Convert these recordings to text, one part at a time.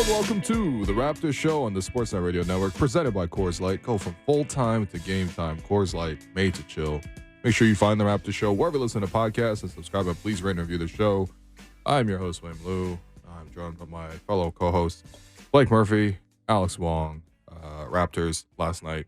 and welcome to the Raptors Show on the Sportsnet Radio Network, presented by Coors Light. Go from full-time to game time. Coors Light, made to chill. Make sure you find the Raptors Show wherever you listen to podcasts and subscribe, and please rate and review the show. I'm your host, Wayne Lou. I'm joined by my fellow co-hosts, Blake Murphy, Alex Wong. Raptors last night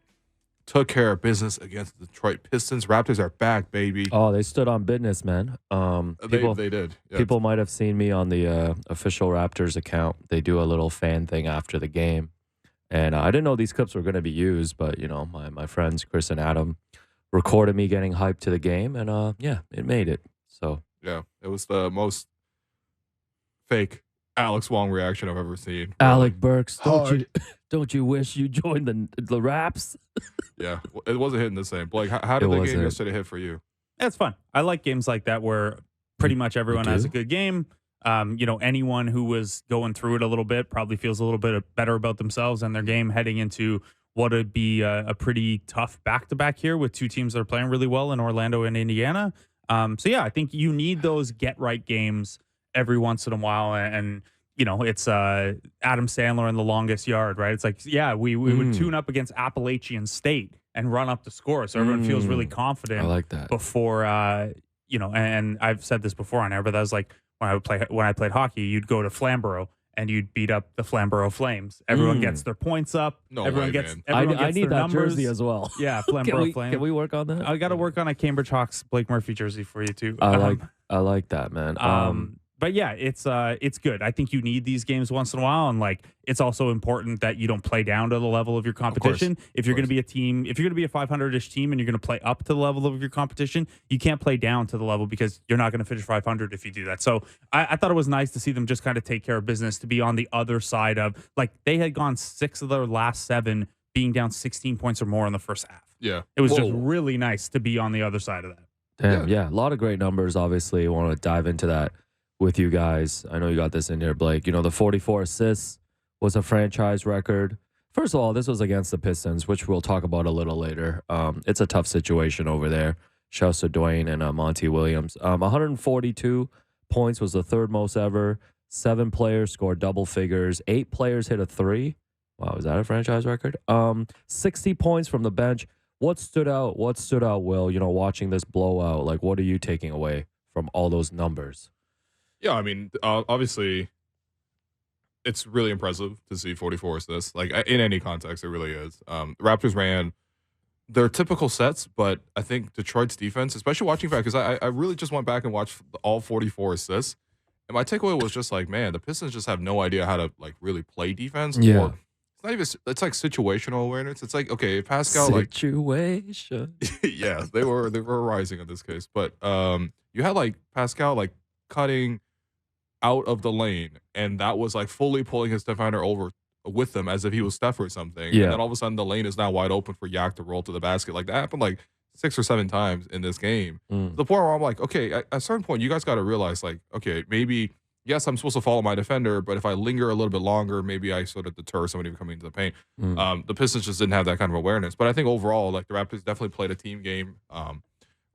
took care of business against the Detroit Pistons. Raptors are back, baby. Oh, they stood on business, man. They did. Yeah. People might have seen me on the official Raptors account. They do a little fan thing after the game. And I didn't know these clips were going to be used, but, you know, my friends, Chris and Adam, recorded me getting hyped to the game. And, yeah, it made it. So, yeah, it was the most fake Alex Wong reaction I've ever seen. Alec Burks, don't you wish you joined the Raps? Yeah, it wasn't hitting the same. Blake, how did the game yesterday hit for you? It's fun. I like games like that where pretty much everyone has a good game. Anyone who was going through it a little bit probably feels a little bit better about themselves and their game heading into what would be a pretty tough back-to-back here with two teams that are playing really well in Orlando and Indiana. I think you need those get-right games every once in a while, and it's Adam Sandler in The Longest Yard, right? It's like, yeah, we would tune up against Appalachian State and run up the score, so everyone feels really confident. I like that. Before, and I've said this before on air, but that was like when I played hockey, you'd go to Flamborough and you'd beat up the Flamborough Flames. Everyone gets their points up. Everyone gets I need their that numbers. jersey as well. Yeah, Flamborough Flames. Can we work on that? I got to work on a Cambridge Hawks Blake Murphy jersey for you too. I like that, man. But yeah, it's good. I think you need these games once in a while, and like it's also important that you don't play down to the level of your competition. If you're going to be a team, if you're going to be a 500-ish team, and you're going to play up to the level of your competition, you can't play down to the level because you're not going to finish 500 if you do that. So I thought it was nice to see them just kind of take care of business, to be on the other side of, like, they had gone 6 of their last 7 being down 16 points or more in the first half. Yeah, it was just really nice to be on the other side of that. Damn, yeah, a lot of great numbers. Obviously, I want to dive into that with you guys. I know you got this in here, Blake. You know, the 44 assists was a franchise record. First of all, this was against the Pistons, which we'll talk about a little later. It's a tough situation over there. Shouts to Dwayne and Monty Williams. 142 points was the third most ever. 7 players scored double figures. 8 players hit a 3. Wow, is that a franchise record? 60 points from the bench. What stood out, Will, watching this blowout? Like, what are you taking away from all those numbers? Yeah, I mean, obviously, it's really impressive to see 44 assists. Like, in any context, it really is. The Raptors ran their typical sets, but I think Detroit's defense, especially watching back, because I really just went back and watched all 44 assists, and my takeaway was just like, man, the Pistons just have no idea how to, like, really play defense. Yeah. Or it's like situational awareness. It's like, okay, Pascal, situation. yeah, they were rising in this case, but you had like Pascal like cutting out of the lane, and that was like fully pulling his defender over with them as if he was Steph or something. Yeah. And then all of a sudden the lane is now wide open for Yak to roll to the basket. Like, that happened like 6 or 7 times in this game. To the point where I'm like, okay, at a certain point you guys got to realize, like, okay, maybe yes, I'm supposed to follow my defender, but if I linger a little bit longer, maybe I sort of deter somebody from coming into the paint. The Pistons just didn't have that kind of awareness. But I think overall, like, the Raptors definitely played a team game,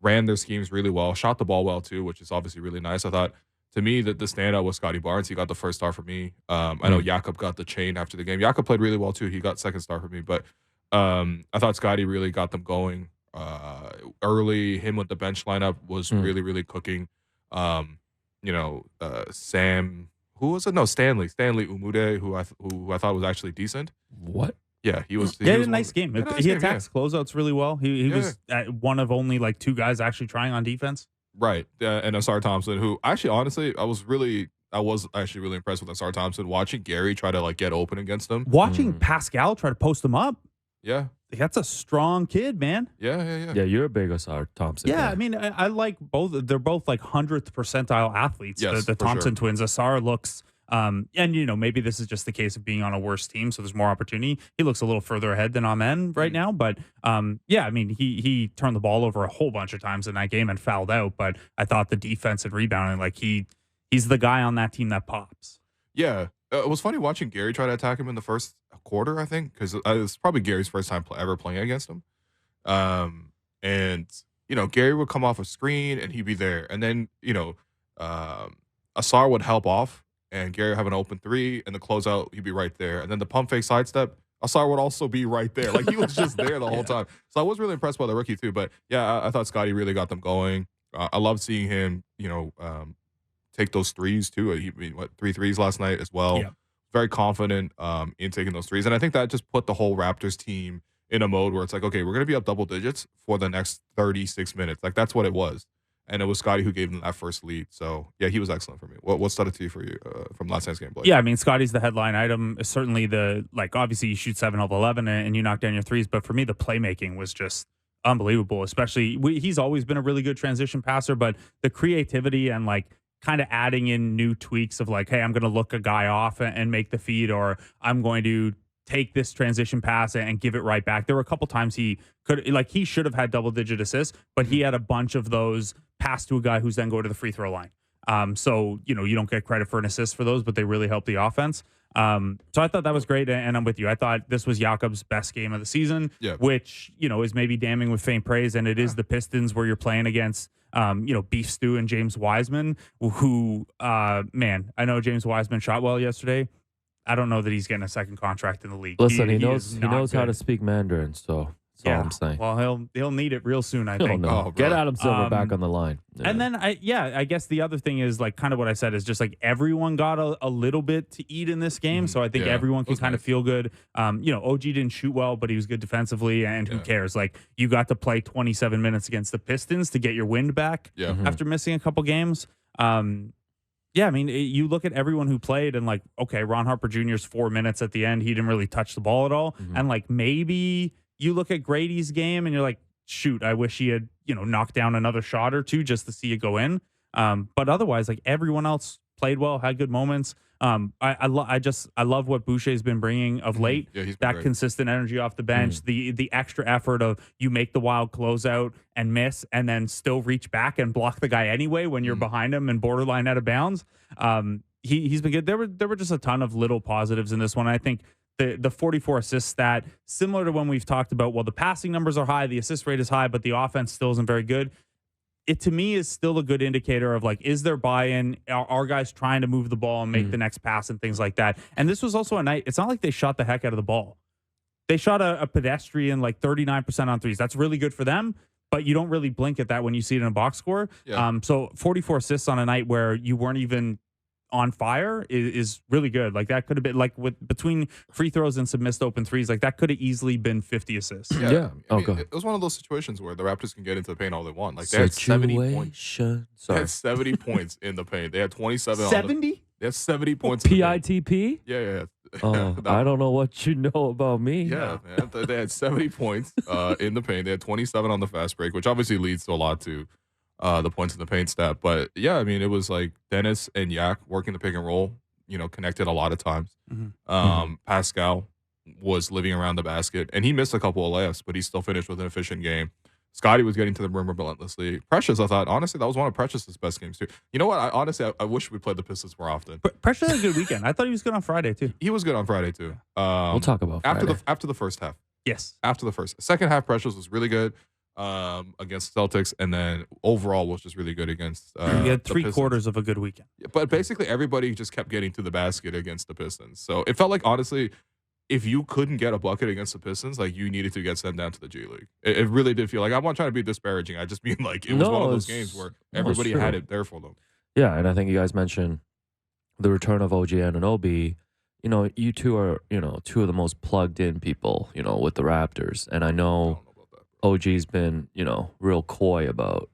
ran their schemes really well, shot the ball well too, which is obviously really nice. I thought, to me, that the standout was Scotty Barnes. He got the first star for me. I know Jakob got the chain after the game. Jakob played really well too. He got second star for me. But I thought Scotty really got them going early. Him with the bench lineup was really, really cooking. Sam, who was it? No, Stanley Umude, who I thought was actually decent. What? Yeah, he was. He had a nice game. He attacks close-outs really well. He was one of only like 2 guys actually trying on defense. Right, and Asar Thompson, who actually, honestly, I was actually really impressed with Asar Thompson. Watching Gary try to like get open against him. Watching Pascal try to post him up. Yeah. That's a strong kid, man. Yeah. Yeah, you're a big Asar Thompson. Yeah, guy. I mean, I like both. They're both like 100th percentile athletes. Yes, the for Thompson sure. twins. Asar looks, and maybe this is just the case of being on a worse team, so there's more opportunity. He looks a little further ahead than Amen right now, but yeah, I mean, he turned the ball over a whole bunch of times in that game and fouled out. But I thought the defense and rebounding, like he's the guy on that team that pops. Yeah. It was funny watching Gary try to attack him in the first quarter, I think, because it's probably Gary's first time ever playing against him. And, Gary would come off a screen and he'd be there. And then, Asar would help off and Gary would have an open three, and the closeout, he'd be right there. And then the pump fake sidestep, Asar would also be right there. Like, he was just there the whole time. So I was really impressed by the rookie, too. But, yeah, I thought Scotty really got them going. I love seeing him, take those threes, too. He 3 threes last night as well. Yeah. Very confident in taking those threes. And I think that just put the whole Raptors team in a mode where it's like, okay, we're going to be up double digits for the next 36 minutes. Like, that's what it was. And it was Scotty who gave them that first lead. So, yeah, he was excellent for me. What stood out to you from last night's game, Blake? Yeah, I mean, Scotty's the headline item. Certainly obviously you shoot 7 of 11 and you knock down your threes. But for me, the playmaking was just unbelievable, especially he's always been a really good transition passer, but the creativity and kind of adding in new tweaks of hey, I'm going to look a guy off and make the feed, or I'm going to take this transition pass and give it right back. There were a couple times he should have had double-digit assists, but he had a bunch of those pass to a guy who's then going to the free throw line. So, you don't get credit for an assist for those, but they really help the offense. So I thought that was great, and I'm with you. I thought this was Jakob's best game of the season, which, is maybe damning with faint praise, and it is the Pistons where you're playing against Beef Stew and James Wiseman, who, man, I know James Wiseman shot well yesterday. I don't know that he's getting a second contract in the league. Listen, he knows how to speak Mandarin, so that's all I'm saying. Well, he'll need it real soon, I think. Get Adam Silver back on the line. Yeah. And then I guess the other thing is kind of what I said is just everyone got a little bit to eat in this game, so I think everyone can kind of feel good. OG didn't shoot well, but he was good defensively, and who cares? You got to play 27 minutes against the Pistons to get your wind back after missing a couple games. Yeah, I mean, you look at everyone who played and okay, Ron Harper Jr.'s 4 minutes at the end. He didn't really touch the ball at all. And maybe you look at Grady's game and you're like, shoot, I wish he had, knocked down another shot or two just to see it go in. But otherwise, everyone else played well, had good moments. I love what Boucher's been bringing of late. Yeah, he's been that great. Consistent energy off the bench, the extra effort of you make the wild closeout and miss, and then still reach back and block the guy anyway when you're behind him and borderline out of bounds. He's been good. There were just a ton of little positives in this one. I think the 44 assist stat, similar to when we've talked about, well, the passing numbers are high, the assist rate is high, but the offense still isn't very good. It to me is still a good indicator of is there buy-in? Are guys trying to move the ball and make the next pass and things like that? And this was also a night. It's not like they shot the heck out of the ball. They shot a pedestrian 39% on threes. That's really good for them, but you don't really blink at that when you see it in a box score. Yeah. So 44 assists on a night where you weren't even on fire is really good. That could have been with between free throws and some missed open threes, that could have easily been 50 assists. Yeah. I mean, it was one of those situations where the Raptors can get into the paint all they want. They had 70 points. They had 70 points in the paint. They had 27. 70? They had 70 points. PITP? Yeah. Oh, I don't know what you know about me. Yeah, man. They had 70 points in the paint. They had 27 on the fast break, which obviously leads to a lot to the points in the paint stat. But yeah, I mean, it was Dennis and Yak working the pick and roll, connected a lot of times. Pascal was living around the basket, and he missed a couple of layups, but he still finished with an efficient game. Scotty was getting to the rim relentlessly. Precious, I thought, honestly, that was one of Precious's best games, too. You know what? I wish we played the Pistons more often. Precious had a good weekend. I thought he was good on Friday, too. He was good on Friday, too. We'll talk about Friday. After the first half. Yes. After the second half, Precious was really good against Celtics, and then overall was just really good against he had 3/4 of a good weekend. But basically, everybody just kept getting to the basket against the Pistons. So it felt like, honestly, if you couldn't get a bucket against the Pistons, you needed to get sent down to the G League. It really did feel like, I'm not trying to be disparaging. I just mean it was one of those games where everybody had it there for them. Yeah, and I think you guys mentioned the return of OG Anunoby. You two are, two of the most plugged in people, with the Raptors. And I know OG's been, real coy about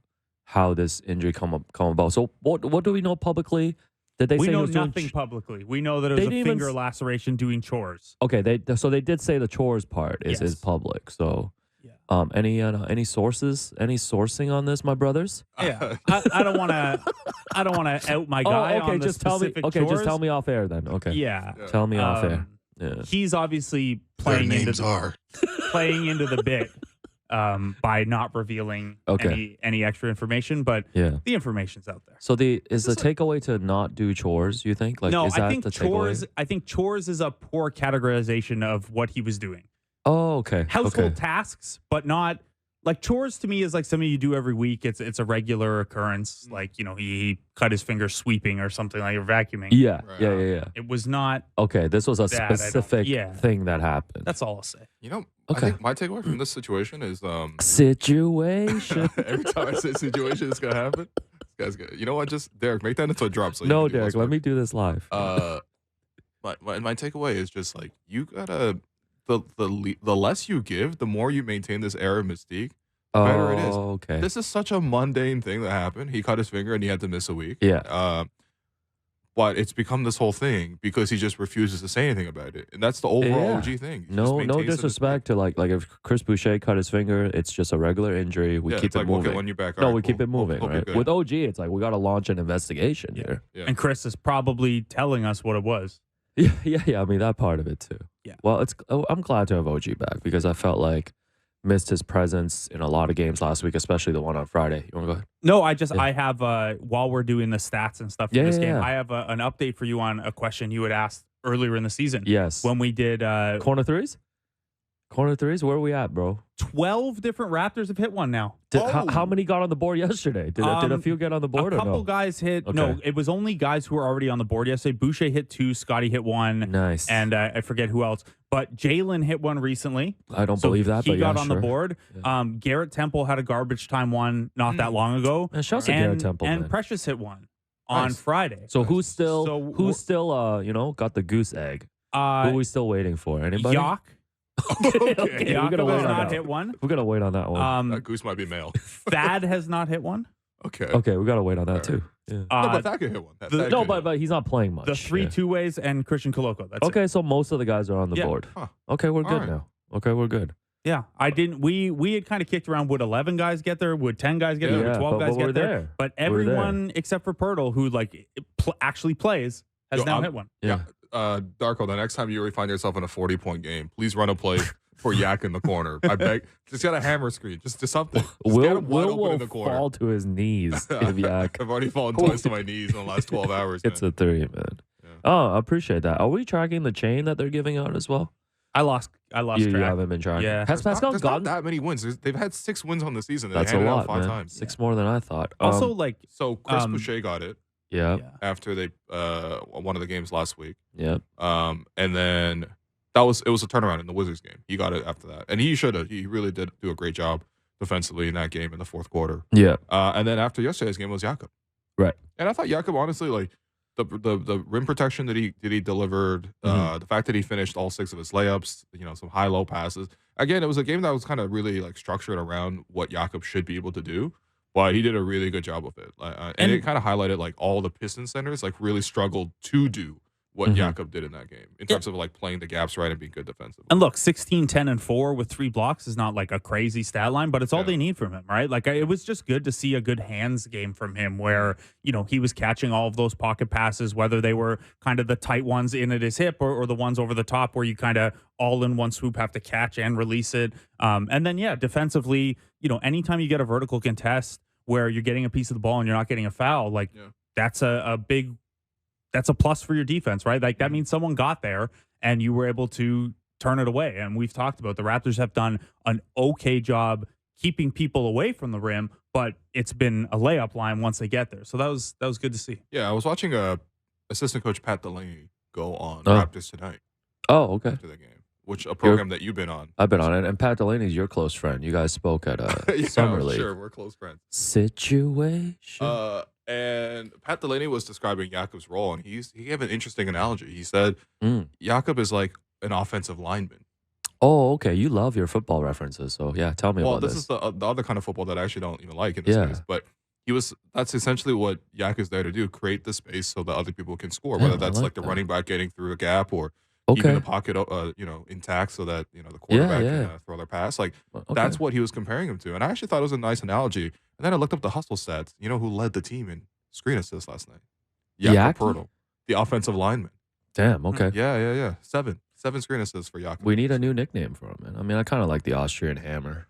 how this injury come about. So what do we know publicly? Did they we say know he was nothing publicly. We know that it was a finger laceration doing chores. Okay, they did say the chores part is public. So, any sources, any sourcing on this, my brothers? Yeah, I don't want to out my guy. Okay, on the just tell me. Okay, chores. just tell me off air then. Okay, yeah. Tell me off air. Yeah. He's obviously playing into the bit. By not revealing any extra information, but the information's out there. So is the takeaway to not do chores? You think? No, is that I think the chores. takeaway? I think chores is a poor categorization of what he was doing. Oh, okay. Household tasks, but not Like chores to me is like something you do every week. It's a regular occurrence. Like, he cut his finger sweeping or something like or vacuuming. Yeah, Right. yeah. It was not. Okay, this was a That I don't- specific yeah. thing that happened. That's all I'll say. I Okay. think my takeaway from this situation is Situation. every time I say situation, it's gonna happen. This guy's gonna. You know what? Just Derek, make that into a drop. So you No, can do Derek, this let me do this live. my takeaway is just like you gotta the less you give, the more you maintain this air of mystique. Better it is. Okay. This is such a mundane thing that happened. He cut his finger and he had to miss a week. Yeah. But it's become this whole thing because he just refuses to say anything about it, and that's the overall Yeah. OG thing. He just No maintains the disrespect to like if Chris Boucher cut his finger, it's just a regular injury. We Yeah, keep it's it like, moving. we'll get one you back. No, All we right, keep cool. it moving, Hope you're right? good. With OG, it's like we got to launch an investigation here. Yeah. And Chris is probably telling us what it was. Yeah. I mean that part of it too. Yeah. Well, I'm glad to have OG back because I felt like missed his presence in a lot of games last week, especially the one on Friday. You want to go ahead? No, I have while we're doing the stats and stuff for this game, I have an update for you on a question you had asked earlier in the season. Yes. When we did Corner threes? Corner threes? Where are we at, bro? 12 different Raptors have hit one now. How many got on the board yesterday? Did a few get on the board a or couple no? guys hit. Okay. No, it was only guys who were already on the board yesterday. Boucher hit 2, Scotty hit 1. Nice. And I forget who else. But Jalen hit 1 recently. I don't So believe that, he but got yeah, on sure. the board. Yeah. Garrett Temple had a garbage time 1 not that long ago. Man, shouts to Garrett Temple, and man. Precious hit 1 on Nice. Friday. So who's still got the goose egg? Who are we still waiting for? Anybody? Yak. Okay. Yak gotta wait has on not that. hit 1. We're gonna wait on that one. That goose might be male. Thad has not hit 1. Okay. Okay, we gotta wait on that too. Yeah. No, but that could hit one. That No, could but he's not playing much. The 3 Yeah. two-ways and Christian Koloko. That's it. Okay, so most of the guys are on the Yeah. board. Huh. Okay, we're All good right. now. Okay, we're good. Yeah, I didn't. We had kind of kicked around. Would 11 guys get there? Would 10 guys get there? Yeah, Would 12 but guys we're get there? there. But We're there. everyone except for Pirtle, who actually plays, has Yo, now I'm- hit 1. Yeah. Darko, the next time you find yourself in a 40-point game, please run a play for Yak in the corner. I beg. Just got a hammer screen. Just something. Just get Will him wide open will in the corner. fall to his knees if Yak I've already fallen twice to my knees in the last 12 hours. gets man. a 3, man. Yeah. Oh, I appreciate that. Are we tracking the chain that they're giving out as well? I lost You track. haven't been tracking. Yeah. Has Pascal There's not gotten? that many wins. They've had 6 wins on the season. That's they a handed it out lot, 5 man. times. 6 more than I thought. Also, So Chris Um, Boucher got it yeah. after they one of the games last week. Yeah. And then it was a turnaround in the Wizards game. He got it after that, and he should have. He really did do a great job defensively in that game in the fourth quarter. Yeah. And then after yesterday's game was Jakob. Right. And I thought Jakob, honestly, like the rim protection that he delivered, the fact that he finished all 6 of his layups, some high-low passes. Again, it was a game that was kind of really like structured around what Jakob should be able to do. But he did a really good job of it. And it kind of highlighted like all the Piston centers like really struggled to do what Jakob did in that game in terms of like playing the gaps right and being good defensively. And look, 16, 10, and 4 with 3 blocks is not like a crazy stat line, but it's all they need from him, right? Like it was just good to see a good hands game from him where, he was catching all of those pocket passes, whether they were kind of the tight ones in at his hip or the ones over the top where you kind of all in one swoop have to catch and release it. And then, defensively, anytime you get a vertical contest where you're getting a piece of the ball and you're not getting a foul, that's that's a plus for your defense, right? Like that means someone got there and you were able to turn it away. And we've talked about the Raptors have done an okay job keeping people away from the rim, but it's been a layup line once they get there. So that was good to see. Yeah, I was watching assistant coach Pat Delaney go on Oh. Raptors Tonight Oh, okay. after the game, which a program that you've been on. I've been on it. And Pat Delaney's your close friend. You guys spoke at Summer League. Sure, we're close friends. Situation. And Pat Delaney was describing Jakob's role, and he gave an interesting analogy. He said Jakob is like an offensive lineman. Oh, okay. You love your football references. So, yeah, tell me about This this. is the other kind of football that I actually don't even like in this Yeah. case. But that's essentially what Yak is there to do, create the space so that other people can score, whether Yeah, I that's like like the that. running back getting through a gap or keeping Okay. the pocket intact so that the quarterback yeah. can throw their pass. Like Okay. that's what he was comparing him to. And I actually thought it was a nice analogy. And then I looked up the hustle stats. You know who led the team in screen assists last night? Yaki? Pirtle, the offensive lineman. Damn, okay. Yeah. 7 screen assists for Jakob. We need a new nickname for him, man. I mean, I kind of like the Austrian Hammer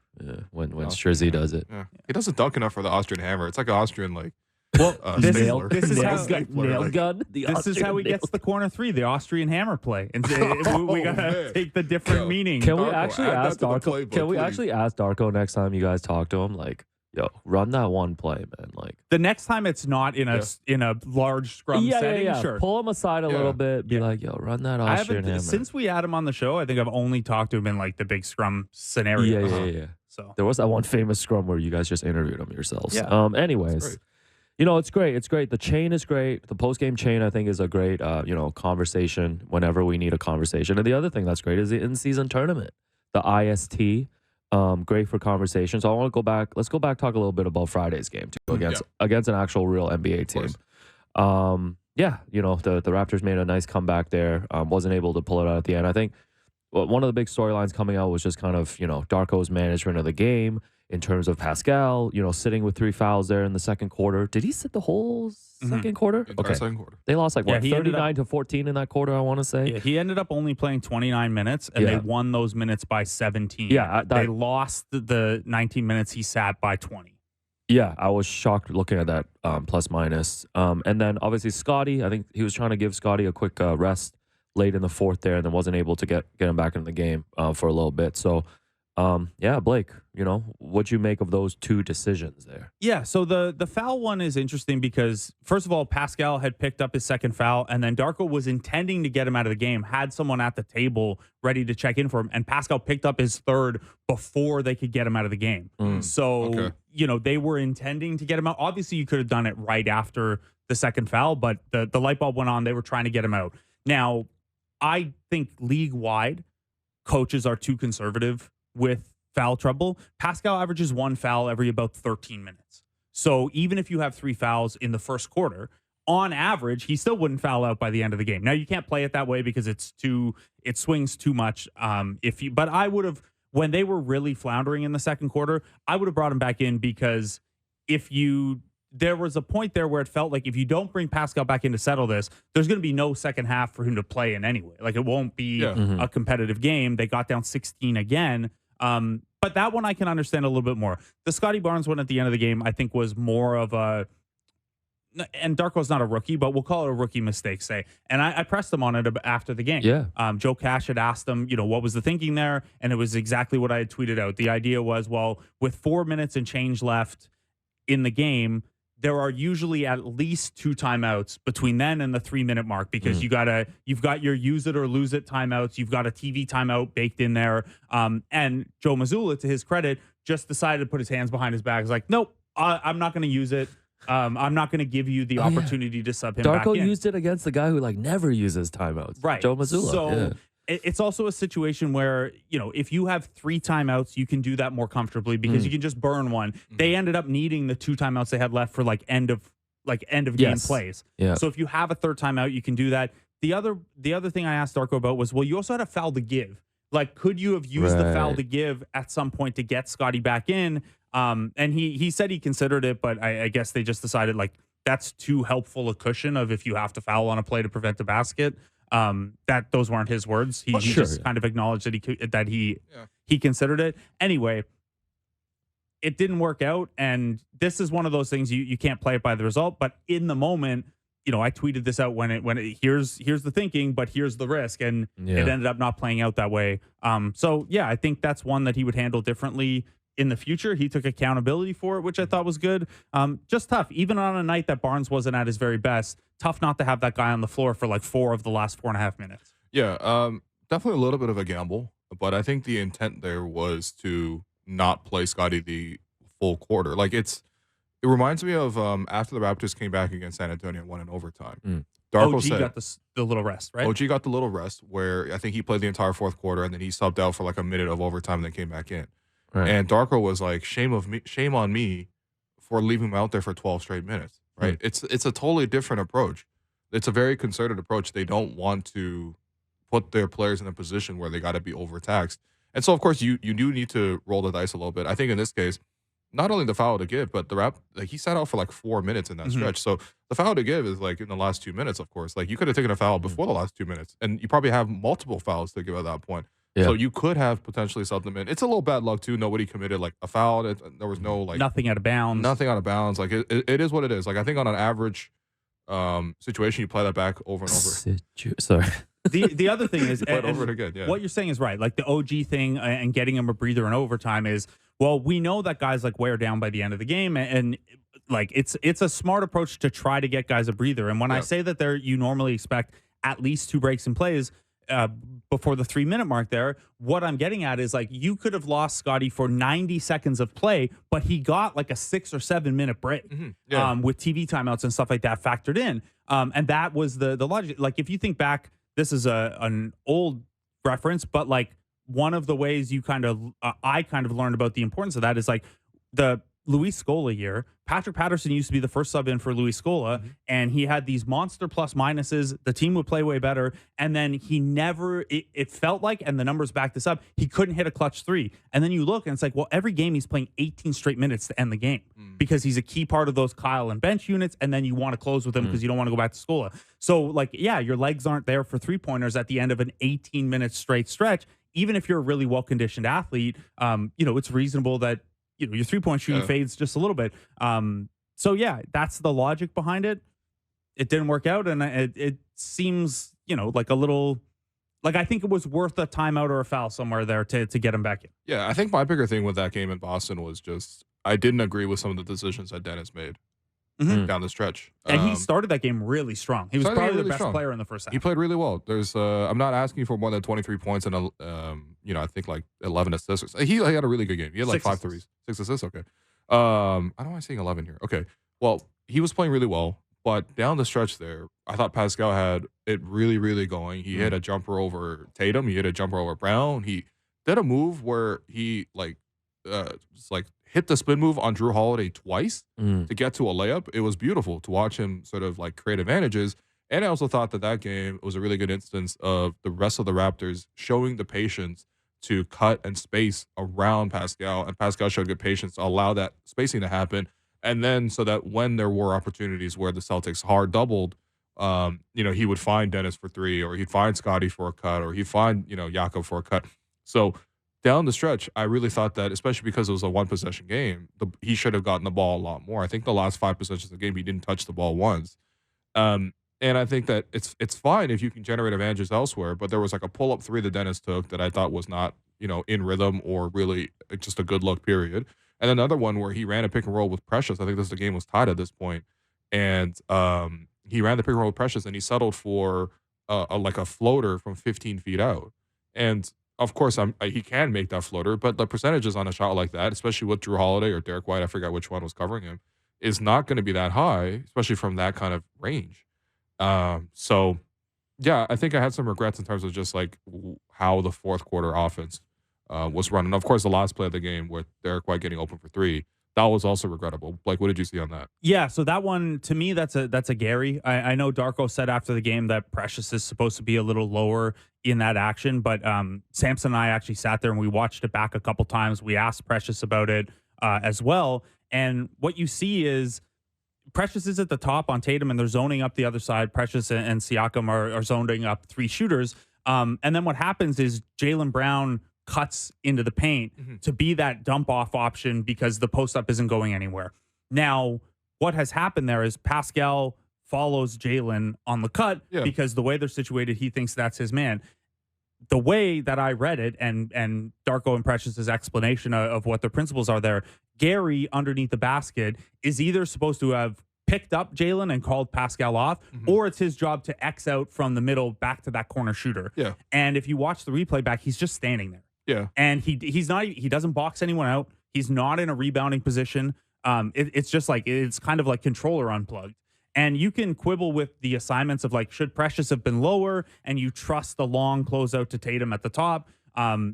when Austrian Strizzy does it. Yeah. He doesn't dunk enough for the Austrian hammer. It's like an Austrian like Well, this Stapler. is how nail gun. this is how he gets the corner three, the Austrian hammer play, and we gotta man. take the different meaning. Can we Darko, actually add that ask to the Darko? playbook, Can we please. actually ask Darko next time you guys talk to him? Like, yo, run that one play, man. Like, The next time it's not in a large scrum setting, sure. Pull him aside a little bit. Be like, yo, run that I Austrian hammer. since we had him on the show, I think I've only talked to him in like the big scrum scenario. Yeah. So There was that one famous scrum where you guys just interviewed him yourselves. Yeah. Anyways, great. you know, it's great. It's great. The chain is great. The post game chain, I think, is a great, conversation whenever we need a conversation. And the other thing that's great is the in season tournament, the IST. Great for conversation. So I want to go back. Let's go back, talk a little bit about Friday's game too, against an actual real NBA team. The Raptors made a nice comeback there. Wasn't able to pull it out at the end. I think one of the big storylines coming out was just kind of, Darko's management of the game in terms of Pascal, sitting with 3 fouls there in the second quarter. Did he sit the whole second quarter? Entire second quarter. They lost he 39 to 14 in that quarter, I want to say. yeah, he ended up only playing 29 minutes, and they won those minutes by 17. Yeah, they lost the 19 minutes he sat by 20. Yeah, I was shocked looking at that plus minus. And then obviously Scotty, I think he was trying to give Scotty a quick rest late in the fourth there, and then wasn't able to get him back into the game for a little bit. So, Blake, what'd you make of those two decisions there? Yeah, so the foul one is interesting because, first of all, Pascal had picked up his second foul, and then Darko was intending to get him out of the game, had someone at the table ready to check in for him, and Pascal picked up his third before they could get him out of the game. So, they were intending to get him out. Obviously, you could have done it right after the second foul, but the light bulb went on. They were trying to get him out. Now, I think league-wide, coaches are too conservative with foul trouble. Pascal averages 1 foul every about 13 minutes. So even if you have 3 fouls in the first quarter, on average, he still wouldn't foul out by the end of the game. Now you can't play it that way because it swings too much. But I would have, when they were really floundering in the second quarter, I would have brought him back in because there was a point there where it felt like if you don't bring Pascal back in to settle this, there's going to be no second half for him to play in anyway. Like it won't be a competitive game. They got down 16 again. But that one I can understand a little bit more. The Scotty Barnes one at the end of the game, I think, was more of and Darko's not a rookie, but we'll call it a rookie mistake, say. And I pressed him on it after the game. Yeah. Joe Cash had asked him, what was the thinking there? And it was exactly what I had tweeted out. The idea was, well, with 4 minutes and change left in the game, there are usually at least 2 timeouts between then and the 3-minute mark because you've got your use it or lose it timeouts. You've got a TV timeout baked in there. And Joe Mazzulla, to his credit, just decided to put his hands behind his back. He's like, nope, I'm not going to use it. I'm not going to give you the opportunity to sub him back in. Darko used it against the guy who never uses timeouts. Right. Joe Mazzulla. So it's also a situation where, if you have 3 timeouts, you can do that more comfortably because you can just burn one. They ended up needing the 2 timeouts they had left for end of game plays. Yeah. So if you have a third timeout, you can do that. The other thing I asked Darko about was, well, you also had a foul to give. Could you have used the foul to give at some point to get Scotty back in? And he said he considered it, but I guess they just decided that's too helpful a cushion of if you have to foul on a play to prevent the basket. That those weren't his words. He just kind of acknowledged that he considered it. Anyway, it didn't work out, and this is one of those things you can't play it by the result. But in the moment, I tweeted this out when here's the thinking, but here's the risk, and it ended up not playing out that way. I think that's one that he would handle differently in the future. He took accountability for it, which I thought was good. Just tough, even on a night that Barnes wasn't at his very best. Tough not to have that guy on the floor for 4 of the last 4.5 minutes. Yeah, definitely a little bit of a gamble, but I think the intent there was to not play Scotty the full quarter. It reminds me of after the Raptors came back against San Antonio and won in overtime. Darko OG said, got the little rest, right? OG got the little rest where I think he played the entire fourth quarter and then he subbed out for a minute of overtime and then came back in. Right. And Darko was like, shame on me for leaving him out there for 12 straight minutes. Right? It's a totally different approach. It's a very concerted approach. They don't want to put their players in a position where they got to be overtaxed. And so, of course, you do need to roll the dice a little bit. I think in this case, not only the foul to give, but he sat out for 4 minutes in that stretch. So the foul to give is in the last 2 minutes, of course. You could have taken a foul before the last 2 minutes, and you probably have multiple fouls to give at that point. Yeah. So you could have potentially subbed him in. It's a little bad luck too. Nobody committed like a foul. There was no like nothing out of bounds. Nothing out of bounds. Like it is what it is. Like I think on an average situation, you play that back over and over. Sorry. The other thing is, Play it over and again. Yeah. What you're saying is right. Like the OG thing and getting him a breather in overtime is, well, we know that guys like wear down by the end of the game, and like it's a smart approach to try to get guys a breather. And when I say that you normally expect at least 2 breaks in plays before the 3-minute mark there, what I'm getting at is like you could have lost Scotty for 90 seconds of play, but he got like a 6 or 7 minute break with TV timeouts and stuff like that factored in. And that was the logic. Like if you think back, this is an old reference, but like one of the ways I kind of learned about the importance of that is like the Luis Scola year. Patrick Patterson used to be the first sub in for Luis Scola, and he had these monster plus minuses. The team would play way better, and then he never, it felt like, and the numbers back this up, he couldn't hit a clutch 3. And then you look, and it's like, well, every game he's playing 18 straight minutes to end the game because he's a key part of those Kyle and bench units, and then you want to close with him because you don't want to go back to Scola. So, like, yeah, your legs aren't there for 3-pointers at the end of an 18-minute straight stretch. Even if you're a really well-conditioned athlete, it's reasonable that your 3-point shooting fades just a little bit. So yeah, that's the logic behind it. It didn't work out, and it seems, like a little, like I think it was worth a timeout or a foul somewhere there to get him back in. Yeah, I think my bigger thing with that game in Boston was just I didn't agree with some of the decisions that Dennis made down the stretch. And he started that game really strong. He was probably the best player in the first half. He played really well. There's I'm not asking for more than 23 points and I think like 11 assists. He had a really good game. He had like 5 threes, 6 assists. Okay. I don't mind seeing 11 here. Okay. Well, he was playing really well, but down the stretch there, I thought Pascal had it really, really going. He hit a jumper over Tatum. He hit a jumper over Brown. He did a move where he just hit the spin move on Drew Holiday twice to get to a layup. It was beautiful to watch him sort of like create advantages. And I also thought that game was a really good instance of the rest of the Raptors showing the patience to cut and space around Pascal, and Pascal showed good patience to allow that spacing to happen. And then so that when there were opportunities where the Celtics hard doubled, he would find Dennis for 3, or he'd find Scotty for a cut, or he'd find, Jakob for a cut. So down the stretch, I really thought that, especially because it was a 1-possession game, he should have gotten the ball a lot more. I think the last 5 possessions of the game, he didn't touch the ball once. And I think that it's fine if you can generate advantages elsewhere, but there was like a pull-up 3 that Dennis took that I thought was not, in rhythm or really just a good look, period. And another one where he ran a pick and roll with Precious. I think the game was tied at this point. And he ran the pick and roll with Precious, and he settled for a floater from 15 feet out. And of course, he can make that floater, but the percentages on a shot like that, especially with Drew Holiday or Derek White, I forgot which one was covering him, is not going to be that high, especially from that kind of range. So, yeah, I think I had some regrets in terms of just like how the fourth quarter offense was running. Of course, the last play of the game with Derek White getting open for 3, that was also regrettable. Like, what did you see on that? Yeah, so that one, to me, that's a Gary. I know Darko said after the game that Precious is supposed to be a little lower in that action, but Samson and I actually sat there and we watched it back a couple times. We asked Precious about it as well, and what you see is Precious is at the top on Tatum, and they're zoning up the other side. Precious and Siakam are zoning up 3 shooters, and then what happens is Jaylen Brown cuts into the paint to be that dump off option because the post up isn't going anywhere. Now, what has happened there is Pascal follows Jaylen on the cut because the way they're situated, he thinks that's his man. The way that I read it, and Darko and Precious's explanation of what the principles are there, Gary underneath the basket is either supposed to have picked up Jaylen and called Pascal off, or it's his job to X out from the middle back to that corner shooter. Yeah. And if you watch the replay back, he's just standing there. Yeah. And he doesn't box anyone out. He's not in a rebounding position. It's just like, it's kind of like controller unplugged. And you can quibble with the assignments of like, should Precious have been lower, and you trust the long closeout to Tatum at the top.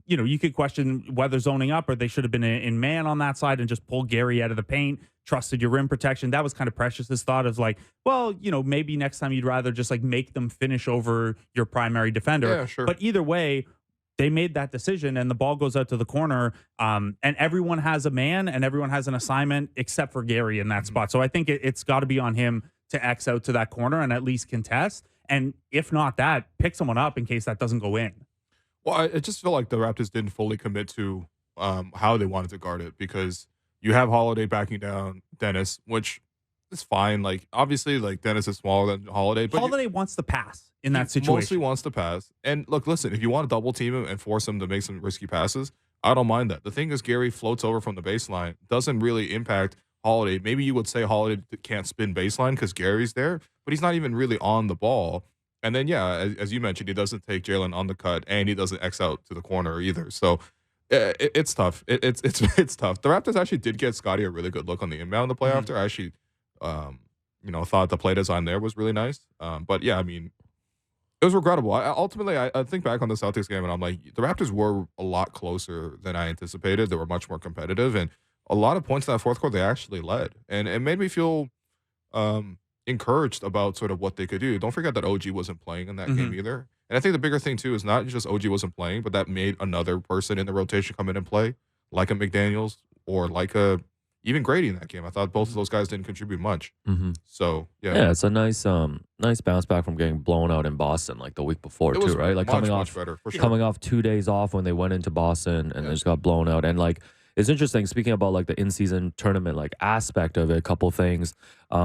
You could question whether zoning up or they should have been in man on that side and just pull Gary out of the paint, trusted your rim protection. That was kind of Precious's thought of like, well, maybe next time you'd rather just like make them finish over your primary defender. Yeah, sure. But either way, they made that decision, and the ball goes out to the corner, and everyone has a man and everyone has an assignment except for Gary in that spot. So I think it's got to be on him to X out to that corner and at least contest. And if not that, pick someone up in case that doesn't go in. Well, I just feel like the Raptors didn't fully commit to how they wanted to guard it because you have Holiday backing down Dennis, which is fine. Like obviously, like Dennis is smaller than Holiday, but Holiday wants to pass in that he situation. mostly wants to pass. And look, listen, if you want to double team him and force him to make some risky passes, I don't mind that. The thing is, Gary floats over from the baseline, doesn't really impact Holiday. Maybe you would say Holiday can't spin baseline because Gary's there, but he's not even really on the ball. And then, yeah, as you mentioned, he doesn't take Jalen on the cut, and he doesn't X out to the corner either. So it's tough. It's tough. The Raptors actually did get Scotty a really good look on the inbound in the play after. I actually, thought the play design there was really nice. But yeah, I mean, it was regrettable. Ultimately, I think back on the Celtics game, and I'm like, the Raptors were a lot closer than I anticipated. They were much more competitive, and a lot of points in that fourth quarter they actually led, and it made me feel encouraged about sort of what they could do. Don't forget that OG wasn't playing in that game either. And I think the bigger thing too is not just OG wasn't playing, but that made another person in the rotation come in and play, like a McDaniels or like a even Grady in that game. I thought both of those guys didn't contribute much. So Yeah, it's a nice bounce back from getting blown out in Boston like the week before too, right? Like much better, for sure. coming off 2 days off when they went into Boston and they just got blown out. And like it's interesting speaking about like the in-season tournament like aspect of it, a couple things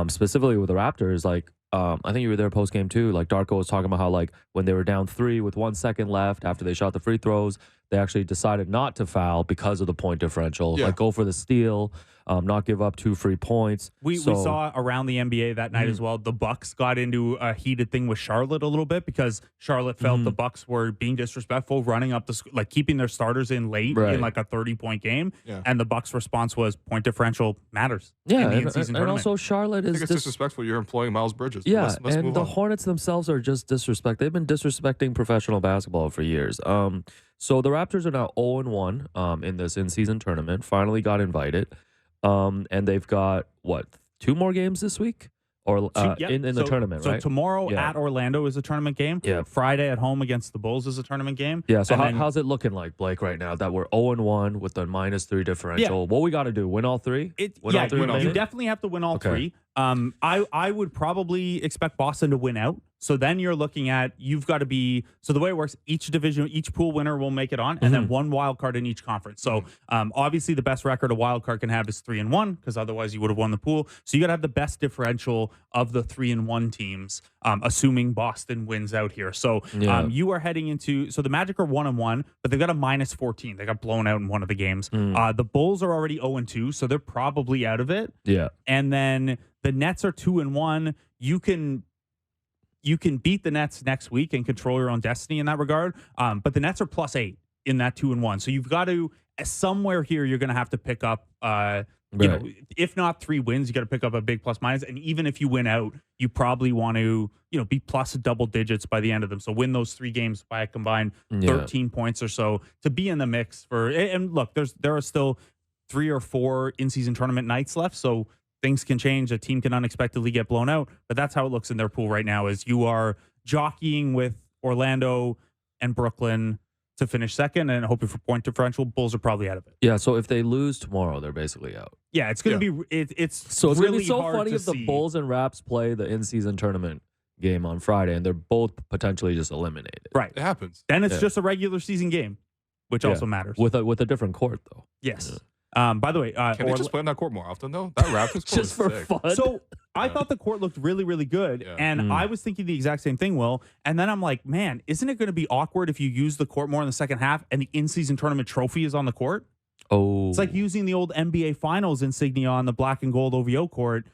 specifically with the Raptors. Like I think you were there post game too. Like Darko was talking about how like when they were down 3 with 1 second left after they shot the free throws, they actually decided not to foul because of the point differential. Like go for the steal, not give up 2 free points. We saw around the NBA that night as well. The Bucks got into a heated thing with Charlotte a little bit because Charlotte felt the Bucks were being disrespectful, running up like keeping their starters in late in like a 30-point game. And the Bucks' response was point differential matters. Yeah, in the in-season and also Charlotte is I think it's disrespectful. You're employing Miles Bridges. Yeah, let's and move the on. Hornets themselves are just disrespect. They've been disrespecting professional basketball for years. So the Raptors are now 0-1 in this in-season tournament. Finally got invited. And they've got, what, 2 more games this week? Or in the tournament, right? So tomorrow at Orlando is a tournament game. Yeah. Friday at home against the Bulls is a tournament game. Yeah, so how's it looking like, Blake, right now that we're 0-1 with the -3 differential? What we got to do, win all 3? You definitely have to win all 3. I would probably expect Boston to win out. So then you're looking at, you've got to be, so the way it works, each division, each pool winner will make it on, and then 1 wild card in each conference. So obviously the best record a wild card can have is 3-1, because otherwise you would have won the pool. So you got to have the best differential of the 3-1 teams, assuming Boston wins out here. So you are heading into, so the Magic are 1-1, but they've got a -14. They got blown out in one of the games. The Bulls are already 0-2, so they're probably out of it. Yeah. And then the Nets are 2-1. You can beat the Nets next week and control your own destiny in that regard. But the Nets are +8 in that 2-1. So you've got to, somewhere here, you're going to have to pick up, if not 3 wins, you got to pick up a big plus-minus. And even if you win out, you probably want to, be plus double digits by the end of them. So win those 3 games by a combined 13 points or so to be in the mix for, and look, there are still 3 or 4 in-season tournament nights left. So things can change. A team can unexpectedly get blown out, but that's how it looks in their pool right now. Is you are jockeying with Orlando and Brooklyn to finish second and hoping for point differential. Bulls are probably out of it. Yeah, so if they lose tomorrow, they're basically out. Yeah, it's going to be it's really going to be so hard funny to if the see. Bulls and Raps play the in-season tournament game on Friday and they're both potentially just eliminated. Right. It happens. Then it's just a regular season game, which also matters. With a different court though. Yes. By the way, can they just play on that court more often though? That Raptors court just is for sick. fun. So I thought the court looked really, really good. Yeah. And I was thinking the exact same thing, Will. And then I'm like, man, isn't it going to be awkward if you use the court more in the second half and the in-season tournament trophy is on the court? Oh. It's like using the old NBA Finals insignia on the black and gold OVO court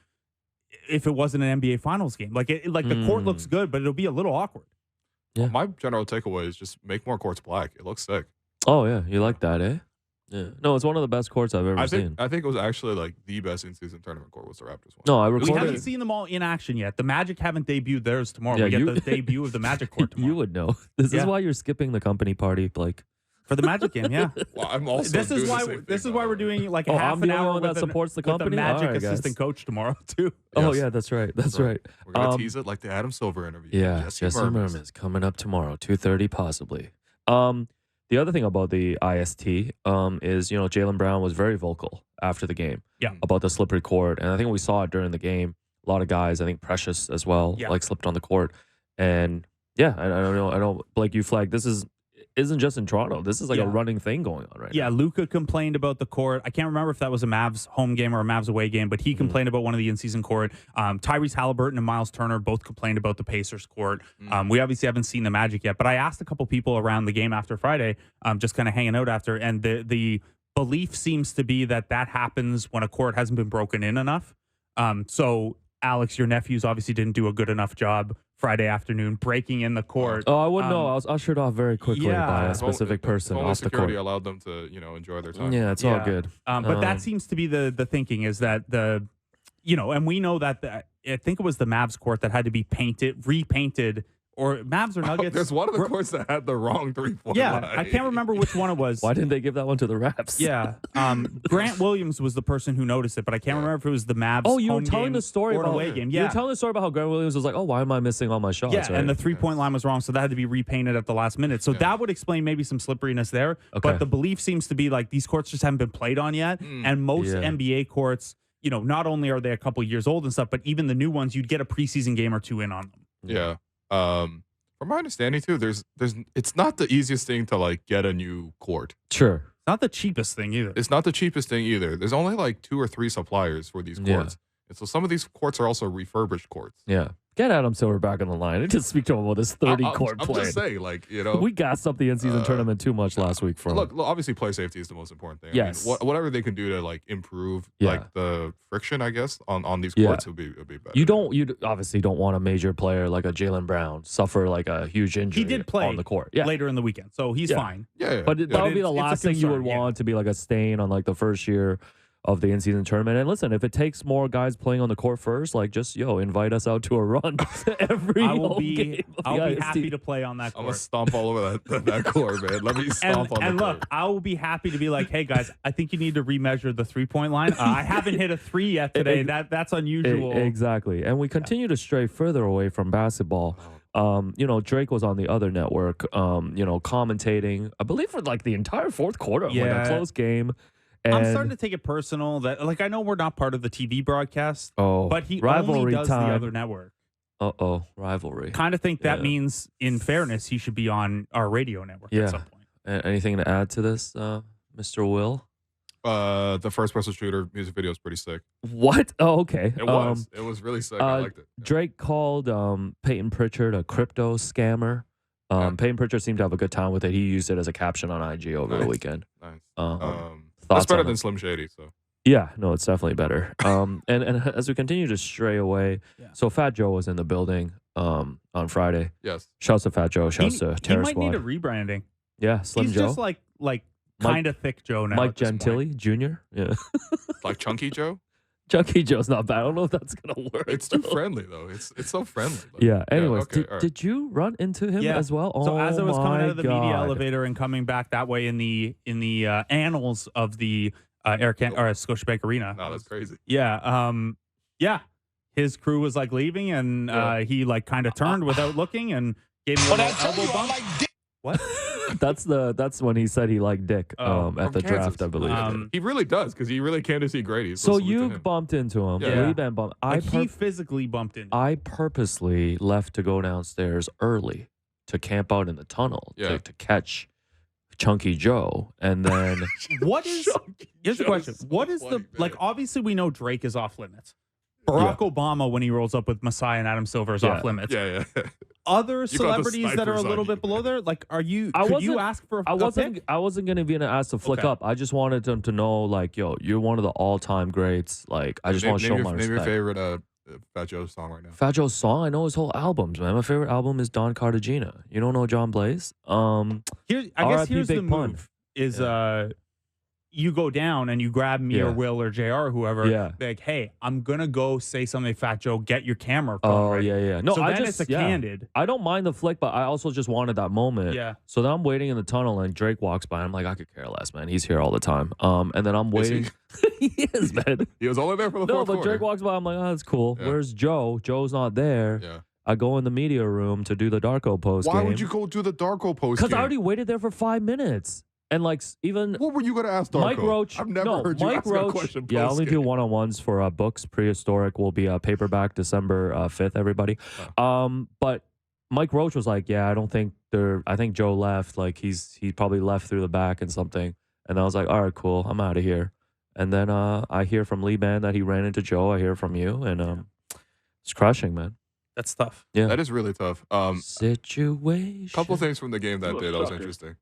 if it wasn't an NBA Finals game. Like the court looks good, but it'll be a little awkward. Yeah. My general takeaway is just make more courts black. It looks sick. Oh yeah, you like that, eh? Yeah. No, it's one of the best courts I've ever seen. I think it was actually like the best in-season tournament court was the Raptors one. No, I We recorded. haven't seen them all in action yet. The Magic haven't debuted theirs tomorrow. Yeah, we get you- the debut of the Magic court tomorrow. You would know. This is why you're skipping the company party, Blake. For the Magic game, yeah. Well, I'm also This is doing why the same this thing, is why by we're the way. doing like Oh, half I'm an the only hour one with that supports the with company? Magic All right, guys. assistant coach tomorrow too. Oh Yes. yeah, that's right. That's right. We're gonna tease it like the Adam Silver interview. Yeah, Jesse Mermis coming up tomorrow, 2:30 possibly. The other thing about the IST is, Jaylen Brown was very vocal after the game about the slippery court. And I think we saw it during the game. A lot of guys, I think Precious as well, like slipped on the court. And yeah, I don't know. Blake, you flagged. This is isn't just in Toronto. This is like a running thing going on right now. Yeah, Luka complained about the court. I can't remember if that was a Mavs home game or a Mavs away game, but he complained about one of the in-season court. Tyrese Halliburton and Miles Turner both complained about the Pacers court. We obviously haven't seen the Magic yet, but I asked a couple people around the game after Friday, just kind of hanging out after, and the belief seems to be that happens when a court hasn't been broken in enough. So, Alex, your nephews obviously didn't do a good enough job Friday afternoon breaking in the court. Oh, I wouldn't know. I was ushered off very quickly by a specific person off the court. Security allowed them to, enjoy their time. Yeah, it's all good. But that seems to be the thinking is that and we know that I think it was the Mavs court that had to be repainted. Or Mavs or Nuggets. There's one of the courts that had the wrong 3-point line. I can't remember which one it was. Why didn't they give that one to the Raps? Yeah. Grant Williams was the person who noticed it, but I can't remember if it was the Mavs. Oh, you were telling the story about away game. Yeah. You were telling the story about how Grant Williams was like, oh, why am I missing all my shots? Yeah, right? and the 3-point line was wrong, so that had to be repainted at the last minute. So that would explain maybe some slipperiness there. Okay. But the belief seems to be like these courts just haven't been played on yet. And most NBA courts, not only are they a couple years old and stuff, but even the new ones, you'd get a preseason game or two in on them. Yeah. From my understanding too, it's not the easiest thing to like get a new court. Sure. Not the cheapest thing either. It's not the cheapest thing either. There's only like 2 or 3 suppliers for these courts. And so some of these courts are also refurbished courts. Yeah. Get Adam Silver back on the line and just speak to him about this 30-court play. I'm just saying, like, we gassed up the in-season tournament too much last week. Look, obviously, play safety is the most important thing. Yes. I mean, whatever they can do to like improve like the friction, I guess, on these courts would be better. You obviously don't want a major player like a Jaylen Brown suffer like a huge injury. He did play on the court later in the weekend, so he's fine. Yeah. But that would be the last thing you would want to be like a stain on like the first year of the in-season tournament. And listen, if it takes more guys playing on the court first, like just invite us out to a run every I'll be IST. happy to play on that court. I'm gonna stomp all over that court, man. Let me stomp on and the look, court. I will be happy to be like, hey guys, I think you need to remeasure the 3-point line. I haven't hit a 3 yet today. That's unusual. Exactly. And we continue to stray further away from basketball. Drake was on the other network, commentating, I believe for like the entire fourth quarter of like a close game. And I'm starting to take it personal that, like, I know we're not part of the TV broadcast, but he rivalry only does time. the other network. Rivalry. Kind of think that means, in fairness, he should be on our radio network at some point. Anything to add to this, Mr. Will? The first-person shooter music video is pretty sick. What? Oh, okay. It was. It was really sick. I liked it. Drake called Peyton Pritchard a crypto scammer. Peyton Pritchard seemed to have a good time with it. He used it as a caption on IG over the weekend. Nice. That's better than Slim Shady. So yeah, no, it's definitely better. And as we continue to stray away, so Fat Joe was in the building on Friday. Yes. Shouts to Fat Joe. Shouts to Terror Squad. He might need a rebranding. Yeah, Slim He's Joe. Just like kind of thick Joe now. Mike Gentili Jr. Yeah. Like Chunky Joe. Chunky Joe's not bad. I don't know if that's gonna work. It's too friendly though. It's so friendly. Yeah. Anyways, did you run into him as well? So as I was coming out of the God. media elevator and coming back that way in the annals of the Scotiabank Arena. No, that's crazy. Yeah. His crew was like leaving, and he like kind of turned without looking and gave me a little elbow bump. What? That's when he said he liked dick at the draft, I believe. He really does, because he really came to see Grady. So you bumped into him. Yeah. Lee bumped. He physically bumped into him. I purposely left to go downstairs early to camp out in the tunnel to catch Chunky Joe, and then here's the question: what is obviously we know Drake is off limits. Barack Obama, when he rolls up with Messiah and Adam Silver, is off limits. Yeah. Other celebrities that are a little bit below there, like, could you ask for a pick? I wasn't gonna be asked to flick up. I just wanted them to know, like, yo, you're one of the all-time greats. Like, I just want to show my respect. Name your favorite Fat Joe song right now. Fat Joe's song? I know his whole albums, man. My favorite album is Don Cartagena. You don't know John Blaze? I guess here's the move. Is you go down and you grab me or Will or JR or whoever. Yeah. Like, hey, I'm going to go say something, Fat Joe. Get your camera. Yeah. No, so then it's candid. I don't mind the flick, but I also just wanted that moment. Yeah. So then I'm waiting in the tunnel and Drake walks by. I'm like, I could care less, man. He's here all the time. And then I'm waiting. He is, man. He was only there for the fourth quarter. Drake walks by. I'm like, oh, that's cool. Yeah. Where's Joe? Joe's not there. Yeah. I go in the media room to do the Darko post game. Why would you go do the Darko post game? Because I already waited there for 5 minutes. And like even what were you gonna ask Darko? Mike Roach? I've never heard you ask a question. Yeah, I only do one-on-ones for books. Prehistoric will be paperback December 5th. Everybody, but Mike Roach was like, yeah, I don't think I think Joe left. Like he probably left through the back and something. And I was like, all right, cool, I'm out of here. And then I hear from Lee Ban that he ran into Joe. I hear from you, and it's crushing, man. That's tough. Yeah, That is really tough. Situation. Couple things from the game that day that was interesting.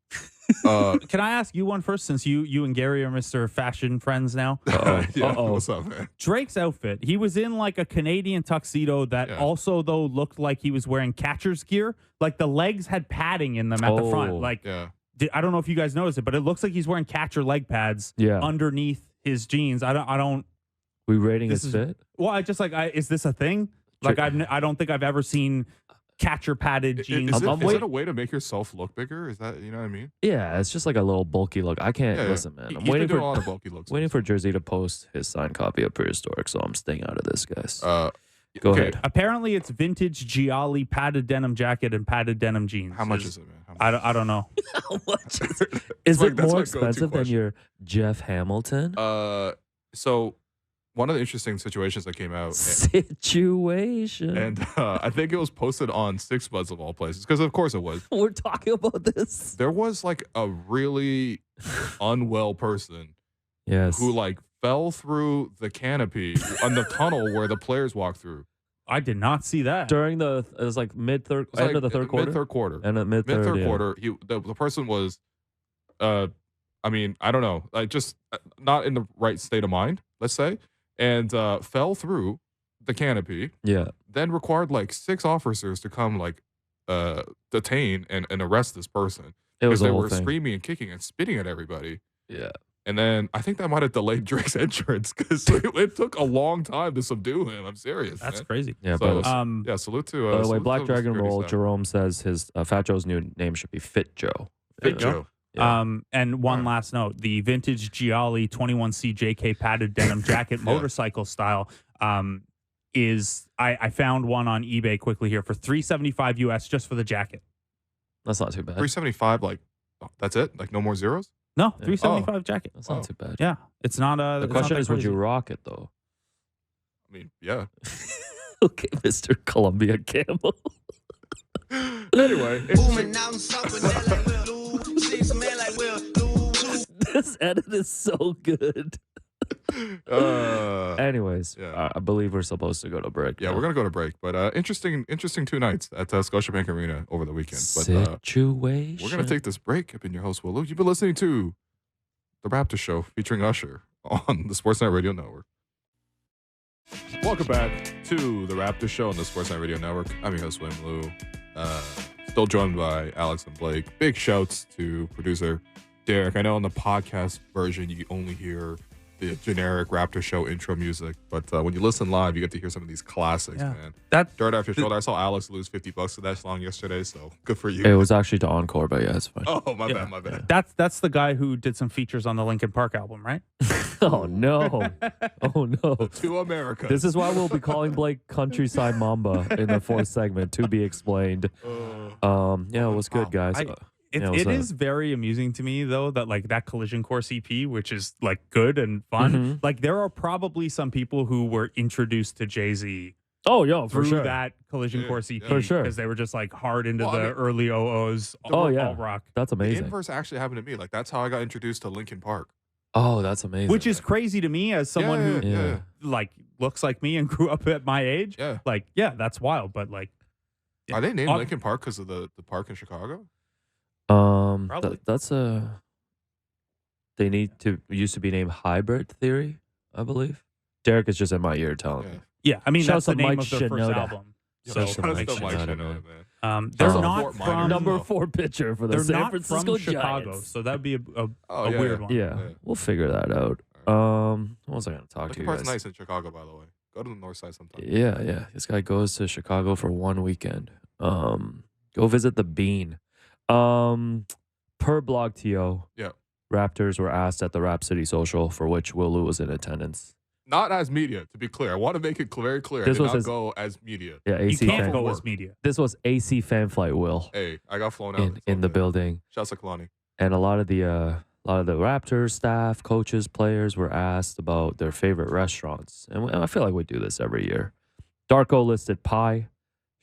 Can I ask you one first, since you and Gary are Mr. Fashion friends now? Yeah, what's up, man? Drake's outfit. He was in like a Canadian tuxedo that also though looked like he was wearing catcher's gear. Like the legs had padding in them at the front. Like I don't know if you guys noticed it, but it looks like he's wearing catcher leg pads underneath his jeans. I don't. We rating his fit? Well, I just like is this a thing? Like I don't think I've ever seen catcher padded jeans. Is it a way to make yourself look bigger? Is that, you know what I mean? Yeah, it's just like a little bulky look. I can't listen, man. I'm waiting for a lot of bulky looks. Waiting for Jersey to post his signed copy of Prehistoric, so I'm staying out of this, guys. Go ahead. Apparently, it's vintage Gialli padded denim jacket and padded denim jeans. How much is it, man? I don't know. How much is it more expensive than your Jeff Hamilton? So one of the interesting situations that came out. Situation. And I think it was posted on Six Buds of all places, because of course it was. We're talking about this. There was like a really unwell person who like fell through the canopy on the tunnel where the players walk through. I did not see that. During it was like end of the third quarter? Mid-third quarter. And at mid-third quarter, the person was, I mean, I don't know, like just not in the right state of mind, let's say, and fell through the canopy. Yeah. Then required like 6 officers to come like detain and arrest this person. It was because they were screaming and kicking and spitting at everybody. Yeah. And then I think that might have delayed Drake's entrance because it took a long time to subdue him. I'm serious. That's man. crazy. Yeah, so, but salute to. By the way, Black Dragon Roll, Jerome says his Fat Joe's new name should be Fit Joe. Fit Joe. Yeah. And one last note: the vintage Gialli 21C JK padded denim jacket, motorcycle style, is I found one on eBay quickly here for $375 US just for the jacket. That's not too bad. 375, like that's it, like no more zeros. No, $375 jacket. That's not too bad. Yeah, it's not. The question is, would you rock it though? I mean, yeah. Okay, Mr. Columbia Camel. Anyway, this edit is so good. Anyways, I believe we're supposed to go to break. Yeah, we're gonna go to break, but interesting 2 nights at Scotiabank Arena over the weekend. But Situation. we're gonna take this break. I've been your host, Willow. You've been listening to the Raptors Show featuring Usher on the Sportsnet Radio Network. Welcome back to the Raptors Show on the Sportsnet Radio Network. I'm your host, William Lou. Still joined by Alex and Blake. Big shouts to producer Derek. I know on the podcast version you only hear the generic Raptor Show intro music, but when you listen live, you get to hear some of these classics, man. That dirt after shoulder. I saw Alex lose $50 to that song yesterday, so good for you. It was actually to Encore, but yeah, it's fine. Oh, my bad. That's the guy who did some features on the Linkin Park album, right? Oh no! Oh no! To America. This is why we'll be calling Blake Countryside Mamba in the 4th segment, to be explained. Yeah, it was good, guys. It is very amusing to me though that like that Collision Course EP, which is like good and fun. Like there are probably some people who were introduced to Jay-Z. Oh yeah, for through sure. That Collision Course EP, for sure, because they were just like hard into early OOs. Alt rock. That's amazing. The inverse actually happened to me. Like that's how I got introduced to Linkin Park. Oh, that's amazing. Which is crazy to me as someone who like looks like me and grew up at my age. Yeah. Like, yeah, that's wild. But like, are they named Linkin Park because of the park in Chicago? That's a. They used to be named Hybrid Theory, I believe. Derek is just in my ear telling me. Yeah, I mean that's the name Mike of their first album. So they're not from number 4 pitcher for the San Francisco Chicago, Giants. so that'd be a weird one. Yeah, we'll figure that out. What was I going to talk to you guys? Park's nice in Chicago, by the way. Go to the north side sometime. Yeah. This guy goes to Chicago for 1 weekend. Go visit the Bean. Per blog TO, Raptors were asked at the Rap City Social, for which Will Lou was in attendance. Not as media, to be clear. I want to make it very clear. This I did not go as media. Yeah, AC you can't fan go as media. This was AC fan flight, Will. Hey, I got flown out in the building. Shouts to Kalani. And a lot of the Raptors staff, coaches, players were asked about their favorite restaurants. And I feel like we do this every year. Darko listed Pie,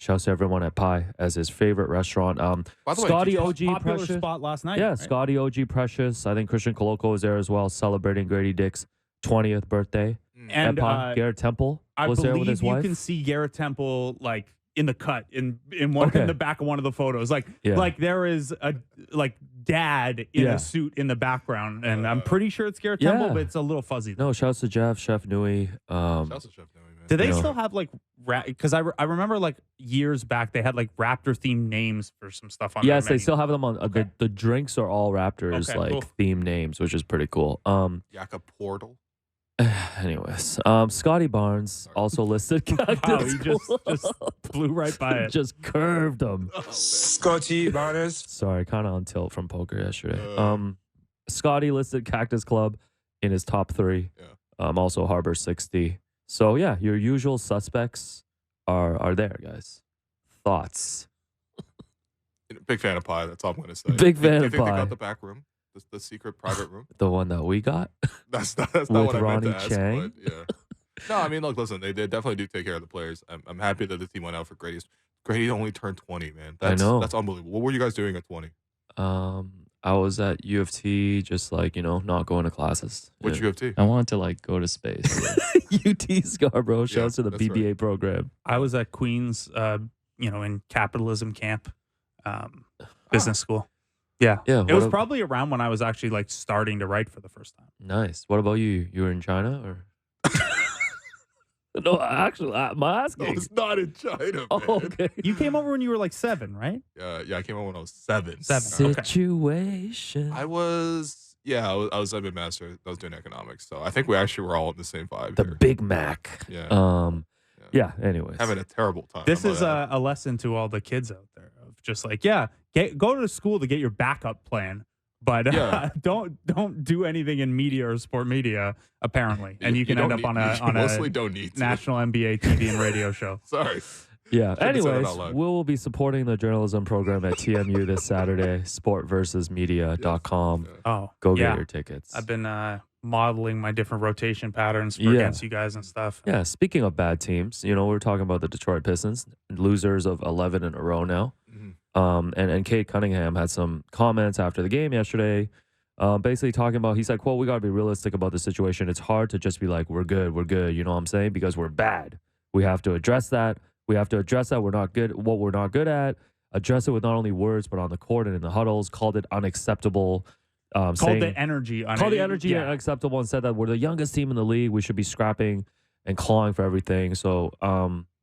Shouts to everyone at Pi as his favorite restaurant. By the way, Scotty did you- OG Popular Precious. spot last night. Yeah, right? Scotty OG Precious. I think Christian Coloco was there as well, celebrating Grady Dick's 20th birthday. And at Pi. Garrett Temple I was there with his believe you wife. can see Garrett Temple like in the cut in one Okay. in the back of one of the photos. Like Yeah. like there is a like dad in Yeah. a suit in the background, and I'm pretty sure it's Garrett Temple, Yeah. but it's a little fuzzy. No, shouts to Jeff, Chef Nui. Shouts to Chef Noe, man. Do they You know. still have like because I remember like years back they had like Raptor themed names for some stuff on Yes, their they menu. still have them on. Okay. The drinks are all Raptors Okay, like cool. theme names, which is pretty cool. Yaka Portal. Anyways, Scotty Barnes also listed. Wow, Cactus he just Club. blew right by it. Just curved him. Scotty Barnes. Sorry, kind of on tilt from poker yesterday. Scotty listed Cactus Club in his top 3. Yeah. Also Harbor 60. So yeah, your usual suspects are there, guys. Thoughts? Big fan of Pi. That's all I'm gonna say. Big fan Do you of think they Pi. got the back room, the secret private room? The one that we got. That's not With what I meant Ronnie to ask. Chang? But yeah. No, I mean, look, listen, they definitely do take care of the players. I'm happy that the team went out for Grady. Grady only turned 20, man. know. That's unbelievable. What were you guys doing at 20? I was at U of T, just like, not going to classes. Which Yeah. U of T? I wanted to like go to space. UT Scarborough. Shouts to the that's right. BBA program. I was at Queens, in capitalism camp, business school. Yeah. Yeah. It was probably around when I was actually like starting to write for the first time. Nice. What about you? You were in China or? No, actually, I'm asking. No, it's not in China, man. Oh, okay. You came over when you were like 7, right? Yeah, I came out when I was 7. 7. Okay. Situation. I was a master. I was doing economics, so I think we actually were all in the same vibe The here. Big Mac. Yeah. Yeah. Anyways. Having a terrible time. This I'm is gonna- a lesson to all the kids out there of just like, go to school to get your backup plan, but Yeah. don't do anything in media or sport media apparently, and you can end don't up need- on you mostly a don't need to. national NBA TV and radio show. Sorry. Yeah. Shouldn't have said it Anyways, out loud. we will be supporting the journalism program at TMU this Saturday. Sportversusmedia.com. Oh, Go yeah. get your tickets. I've been modeling my different rotation patterns for Yeah. against you guys and stuff. Yeah, speaking of bad teams, we're talking about the Detroit Pistons, losers of 11 in a row now. Mhm. And Kate Cunningham had some comments after the game yesterday, basically talking about, he said, quote, "We got to be realistic about the situation. It's hard to just be like, we're good, you know what I'm saying? Because we're bad. We have to address that. We're not good, what we're not good at, address it with not only words, but on the court and in the huddles, called it unacceptable. Called the energy Yeah, unacceptable, and said that we're the youngest team in the league. We should be scrapping and clawing for everything. So,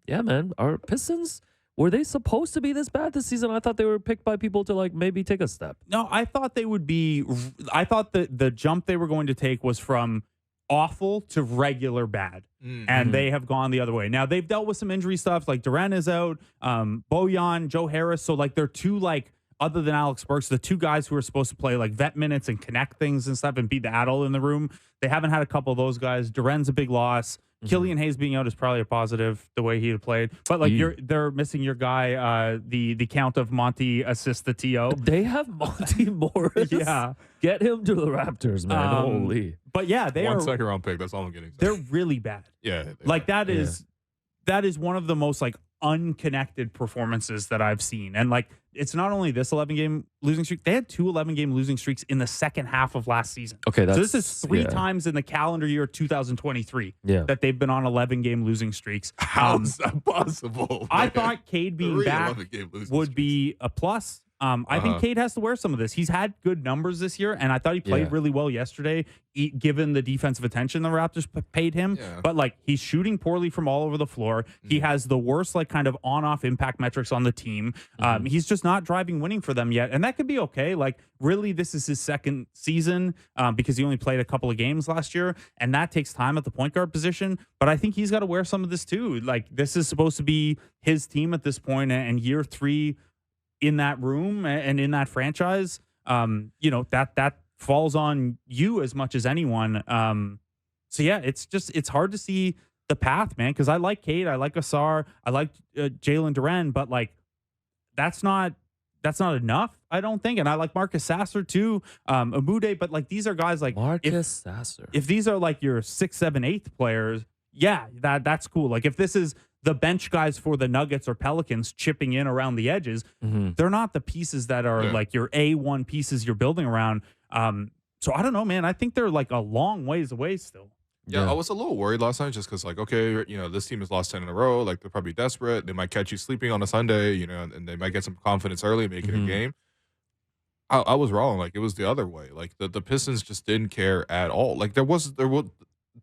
yeah, man, our Pistons, were they supposed to be this bad this season? I thought they were picked by people to like maybe take a step. No, I thought they would be. I thought that the jump they were going to take was from awful to regular bad, and they have gone the other way. Now they've dealt with some injury stuff, like Durant is out, Bojan, Joe Harris. So like they're two like. Other than Alex Burks, the two guys who are supposed to play like vet minutes and connect things and stuff and be the adult in the room, they haven't had a couple of those guys. Durant's a big loss. Killian Hayes being out is probably a positive the way he had played. But like they're missing your guy, the count of Monty assist the TO. They have Monty Morris. Yeah. Get him to the Raptors, man. Holy. But yeah, they One are second round pick. That's all I'm getting. they're really bad. Yeah. Like that is one of the most like unconnected performances that I've seen. And like it's not only this 11-game losing streak, they had 2 11-game losing streaks in the second half of last season. Okay, so this is 3 times in the calendar year 2023 that they've been on 11-game losing streaks. How is that possible? I man? thought Cade being 3 back 11-game losing would streaks. be a plus. I think Cade has to wear some of this. He's had good numbers this year, and I thought he played really well yesterday, given the defensive attention the Raptors paid him. Yeah. But like he's shooting poorly from all over the floor. He has the worst like kind of on-off impact metrics on the team. He's just not driving winning for them yet, and that could be okay. Like really, this is his second season because he only played a couple of games last year, and that takes time at the point guard position. But I think he's got to wear some of this too. Like this is supposed to be his team at this point, and year 3 in that room and in that franchise, that falls on you as much as anyone. So yeah, it's hard to see the path, man. Because I like Cade, I like Asar, I like Jalen Duren, but like that's not enough, I don't think. And I like Marcus Sasser too, Amude, but like these are guys like Marcus Sasser. If these are like your 6th, 7th, 8th players, yeah, that's cool. Like if this is the bench guys for the Nuggets or Pelicans chipping in around the edges. They're not the pieces that are like your A1 pieces you're building around. So I don't know, man. I think they're like a long ways away still. Yeah, I was a little worried last night just because, like, okay, this team has lost 10 in a row. Like, they're probably desperate. They might catch you sleeping on a Sunday, and they might get some confidence early and make it a game. I was wrong. Like, it was the other way. Like, the Pistons just didn't care at all. Like, there was the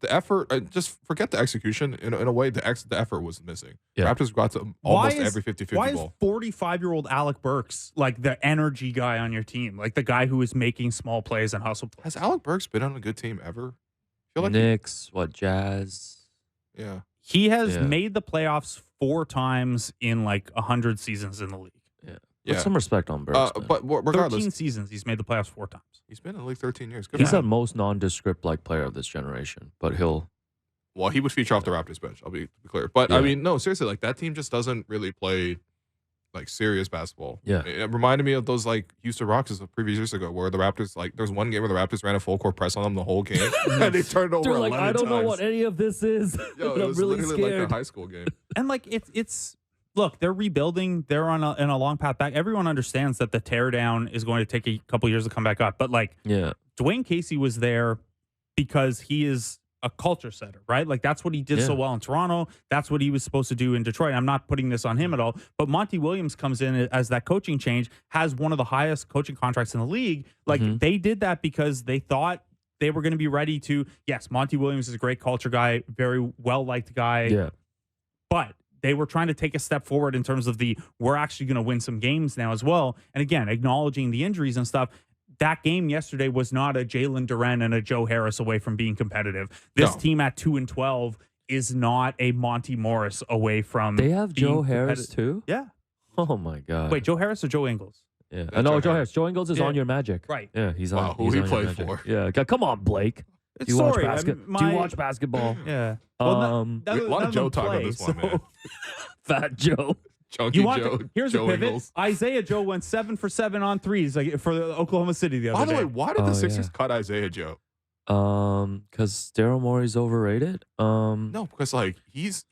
effort. Just forget the execution. In a way, the effort was missing. Yeah. Raptors got to almost every 50-50 Why ball. is 45-year-old Alec Burks like the energy guy on your team? Like the guy who is making small plays and hustle plays? Has Alec Burks been on a good team ever? I feel like Knicks, Jazz? yeah. He has made the playoffs 4 times in like 100 seasons in the league. Put some respect on Burks. But regardless, 13 seasons, he's made the playoffs 4 times. he's been in the league 13 years. Good He's for the him. most nondescript like player of this generation, but he'll. Well, he would feature off the Raptors bench. I'll be clear. But I mean, no, seriously, like that team just doesn't really play like serious basketball. Yeah. It reminded me of those like Houston Rockets of previous years ago where the Raptors, like, there's one game where the Raptors ran a full court press on them the whole game and they turned over They're like, 11 I don't know times. what any of this is. Yo, but it I'm was really literally scared. like a high school game. And like it's look, they're rebuilding. They're in a long path back. Everyone understands that the teardown is going to take a couple years to come back up. But like, Dwayne Casey was there because he is a culture setter, right? Like that's what he did so well in Toronto. That's what he was supposed to do in Detroit. I'm not putting this on him at all. But Monty Williams comes in as that coaching change, has one of the highest coaching contracts in the league. Like they did that because they thought they were going to be ready to. Yes, Monty Williams is a great culture guy, very well liked guy. Yeah. But they were trying to take a step forward in terms of we're actually going to win some games now as well. And again, acknowledging the injuries and stuff. That game yesterday was not a Jalen Duren and a Joe Harris away from being competitive. This team at 2-12 is not a Monty Morris away from. They have Joe Harris too? Yeah. Oh my God. Wait, Joe Harris or Joe Ingles? Yeah. No, Joe Harris. Joe Ingles is on your Magic. Right. Yeah, he's on. Wow, who he's he on played your Magic. for? Yeah. Come on, Blake. Do you watch basketball? Do you watch basketball? Yeah. A lot of Joe talk on this one, man. Fat Joe. Chunky Joe. Here's Joe a pivot. Ingles. Isaiah Joe went 7 for 7 on threes like for Oklahoma City the other By the day. way, why did the Sixers cut Isaiah Joe? Because Daryl Morey's overrated. No, because like he's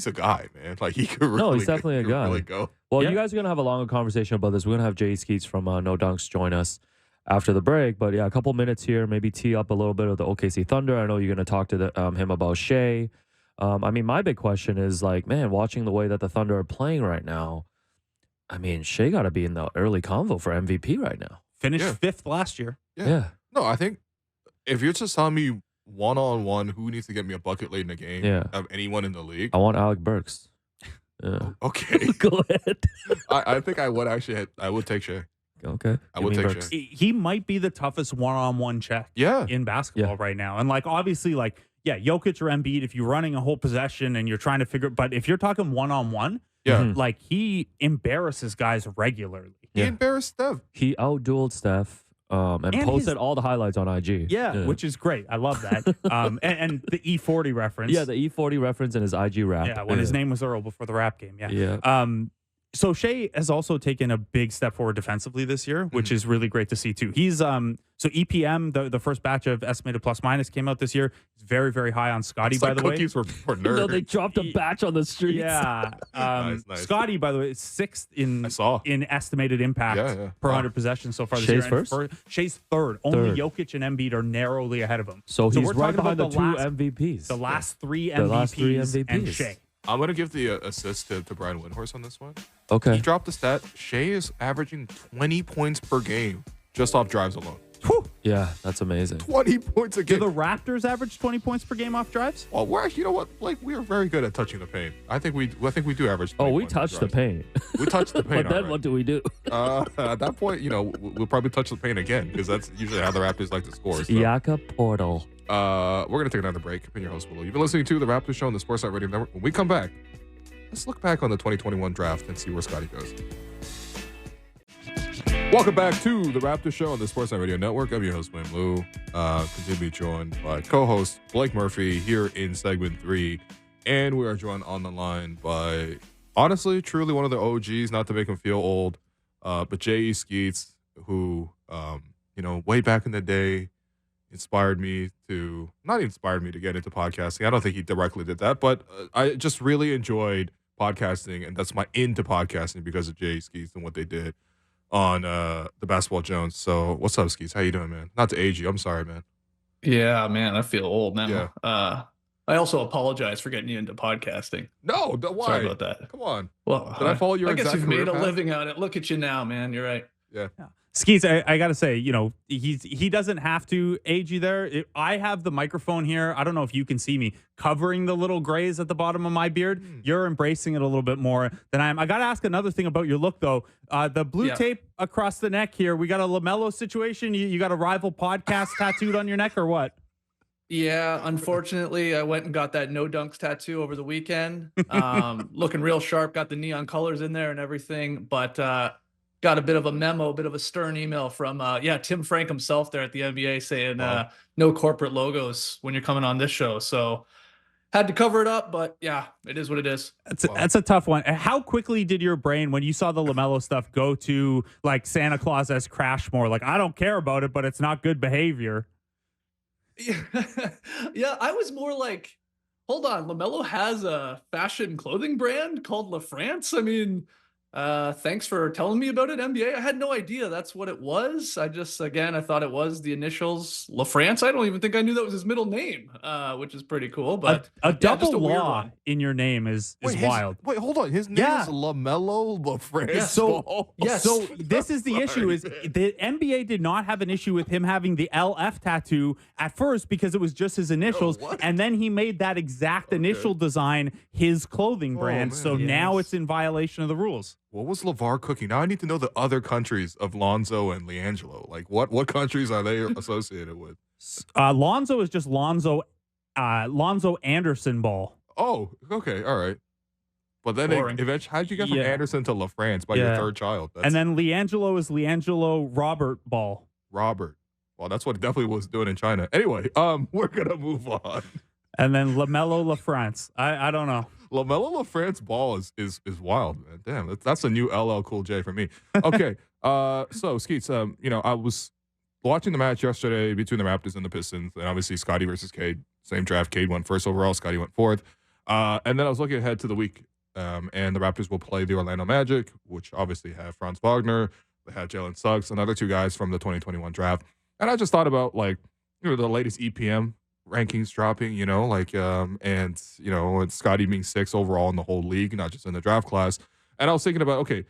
a guy, man. Like he could really. No, he's definitely a guy. Really go. Well, you guys are gonna have a longer conversation about this. We're gonna have Jay Skeets from No Dunks join us after the break. But yeah, a couple minutes here, maybe tee up a little bit of the OKC Thunder. I know you're gonna talk to him about Shea. I mean, my big question is like, man, watching the way that the Thunder are playing right now. I mean, Shea got to be in the early convo for MVP right now. Finished 5th last year. Yeah. No, I think if you're just telling me one-on-one who needs to get me a bucket late in the game of anyone in the league, I want Alec Burks. Yeah. Okay. Go ahead. I think I would actually. I would take Shea. Okay. I would take Shea. He might be the toughest one-on-one check in basketball right now. And like obviously like Jokic or Embiid, if you're running a whole possession and you're trying to figure, but if you're talking one-on-one, like he embarrasses guys regularly. He embarrassed Steph. He outdueled Steph and posted all the highlights on IG. Yeah, which is great. I love that. And the E40 reference. Yeah, the E40 reference in his IG rap. Yeah, when his name was Earl before the rap game. Yeah. So Shea has also taken a big step forward defensively this year, which is really great to see too. He's so EPM, the first batch of estimated plus minus came out this year. It's very, very high on Scotty, by the way. Cookies were nerds. No, they dropped a batch on the streets. Yeah. Nice. Scotty, by the way, is 6th in estimated impact per 100 possessions so far this Shea's year. first? Shay's third. Only Jokic and Embiid are narrowly ahead of him. So he's we're right talking behind the about two MVPs. The last three The last three MVPs and MVPs. Shea. I'm gonna give the assist to Brian Windhorst on this one. Okay. He dropped the stat. Shea is averaging 20 points per game just off drives alone. Whew. Yeah, that's amazing. 20 points a Do game. the Raptors average 20 points per game off drives? Well, we're actually, you know what? Like we are very good at touching the paint. I think we do average. 20 We points per touch the drive. paint. We touch the paint. But then all what do we do? right. At that point, we'll probably touch the paint again because that's usually how the Raptors like to score. So. Yaka Portal. We're gonna take another break. I've been your host, Willow. You've been listening to the Raptors Show on the Sportsnet Radio Network. When we come back, let's look back on the 2021 draft and see where Scotty goes. Welcome back to the Raptors Show on the Sportsnet Radio Network. I'm your host, William Lou. Continue to be joined by co-host Blake Murphy here in segment 3. And we are joined on the line by, honestly, truly one of the OGs, not to make him feel old, but J.E. Skeets, who, way back in the day, inspired me to not inspired me to get into podcasting. I don't think he directly did that, but I just really enjoyed podcasting, and that's my into podcasting because of Jay Skeets and what they did on the Basketball Jones. So what's up, Skeets? How you doing, man? Not to age you. I'm sorry, man. Yeah, man, I feel old now. Yeah. I also apologize for getting you into podcasting. No, why? Sorry about that. Come on. Well, Did I follow your I guess exact you've made career a path? living out it. Look at you now, man. You're right. Yeah. Skeets, I gotta say, he doesn't have to age you there. I have the microphone here. I don't know if you can see me covering the little grays at the bottom of my beard. You're embracing it a little bit more than I am. I gotta ask another thing about your look, though. The blue tape across the neck here. We got a LaMelo situation. You got a rival podcast tattooed on your neck, or what? Yeah, unfortunately, I went and got that no dunks tattoo over the weekend. Looking real sharp, got the neon colors in there and everything, but got a bit of a memo, a bit of a stern email from Tim Frank himself there at the NBA saying no corporate logos when you're coming on this show. So had to cover it up, but yeah, it is what it is. That's a tough one. How quickly did your brain, when you saw the LaMelo stuff, go to like Santa Claus as Crashmore? Like, I don't care about it, but it's not good behavior. Yeah, I was more like, hold on, LaMelo has a fashion clothing brand called La France. I mean, thanks for telling me about it, NBA. I had no idea that's what it was. I thought it was the initials La France. I don't even think I knew that was his middle name, which is pretty cool. But a double just a weird law one. in your name is wild. Wait, hold on. His name is LaMelo LaFrance. Yeah, So this is the issue: is the NBA did not have an issue with him having the LF tattoo at first because it was just his initials, and then he made that exact initial design his clothing brand. man. So now it's in violation of the rules. What was LeVar cooking? Now I need to know the other countries of Lonzo and LiAngelo. Like what countries are they associated with? Lonzo is just Lonzo Anderson Ball. Oh, okay, all right. But then eventually, how'd you get from Anderson to LaFrance by your third child? And then LiAngelo is LiAngelo Robert Ball. Robert. Well, that's what he definitely was doing in China. Anyway, we're gonna move on. And then LaMelo LaFrance. I don't know. LaMelo LaFrance Ball is wild, man. Damn, that's a new LL Cool J for me. Okay, so Skeets, I was watching the match yesterday between the Raptors and the Pistons, and obviously Scotty versus Cade, same draft. Cade went first overall, Scotty went fourth. And then I was looking ahead to the week, and the Raptors will play the Orlando Magic, which obviously have Franz Wagner, they had Jalen Suggs, another two guys from the 2021 draft. And I just thought about the latest EPM rankings dropping, and Scotty being 6th overall in the whole league, not just in the draft class. And I was thinking about, okay,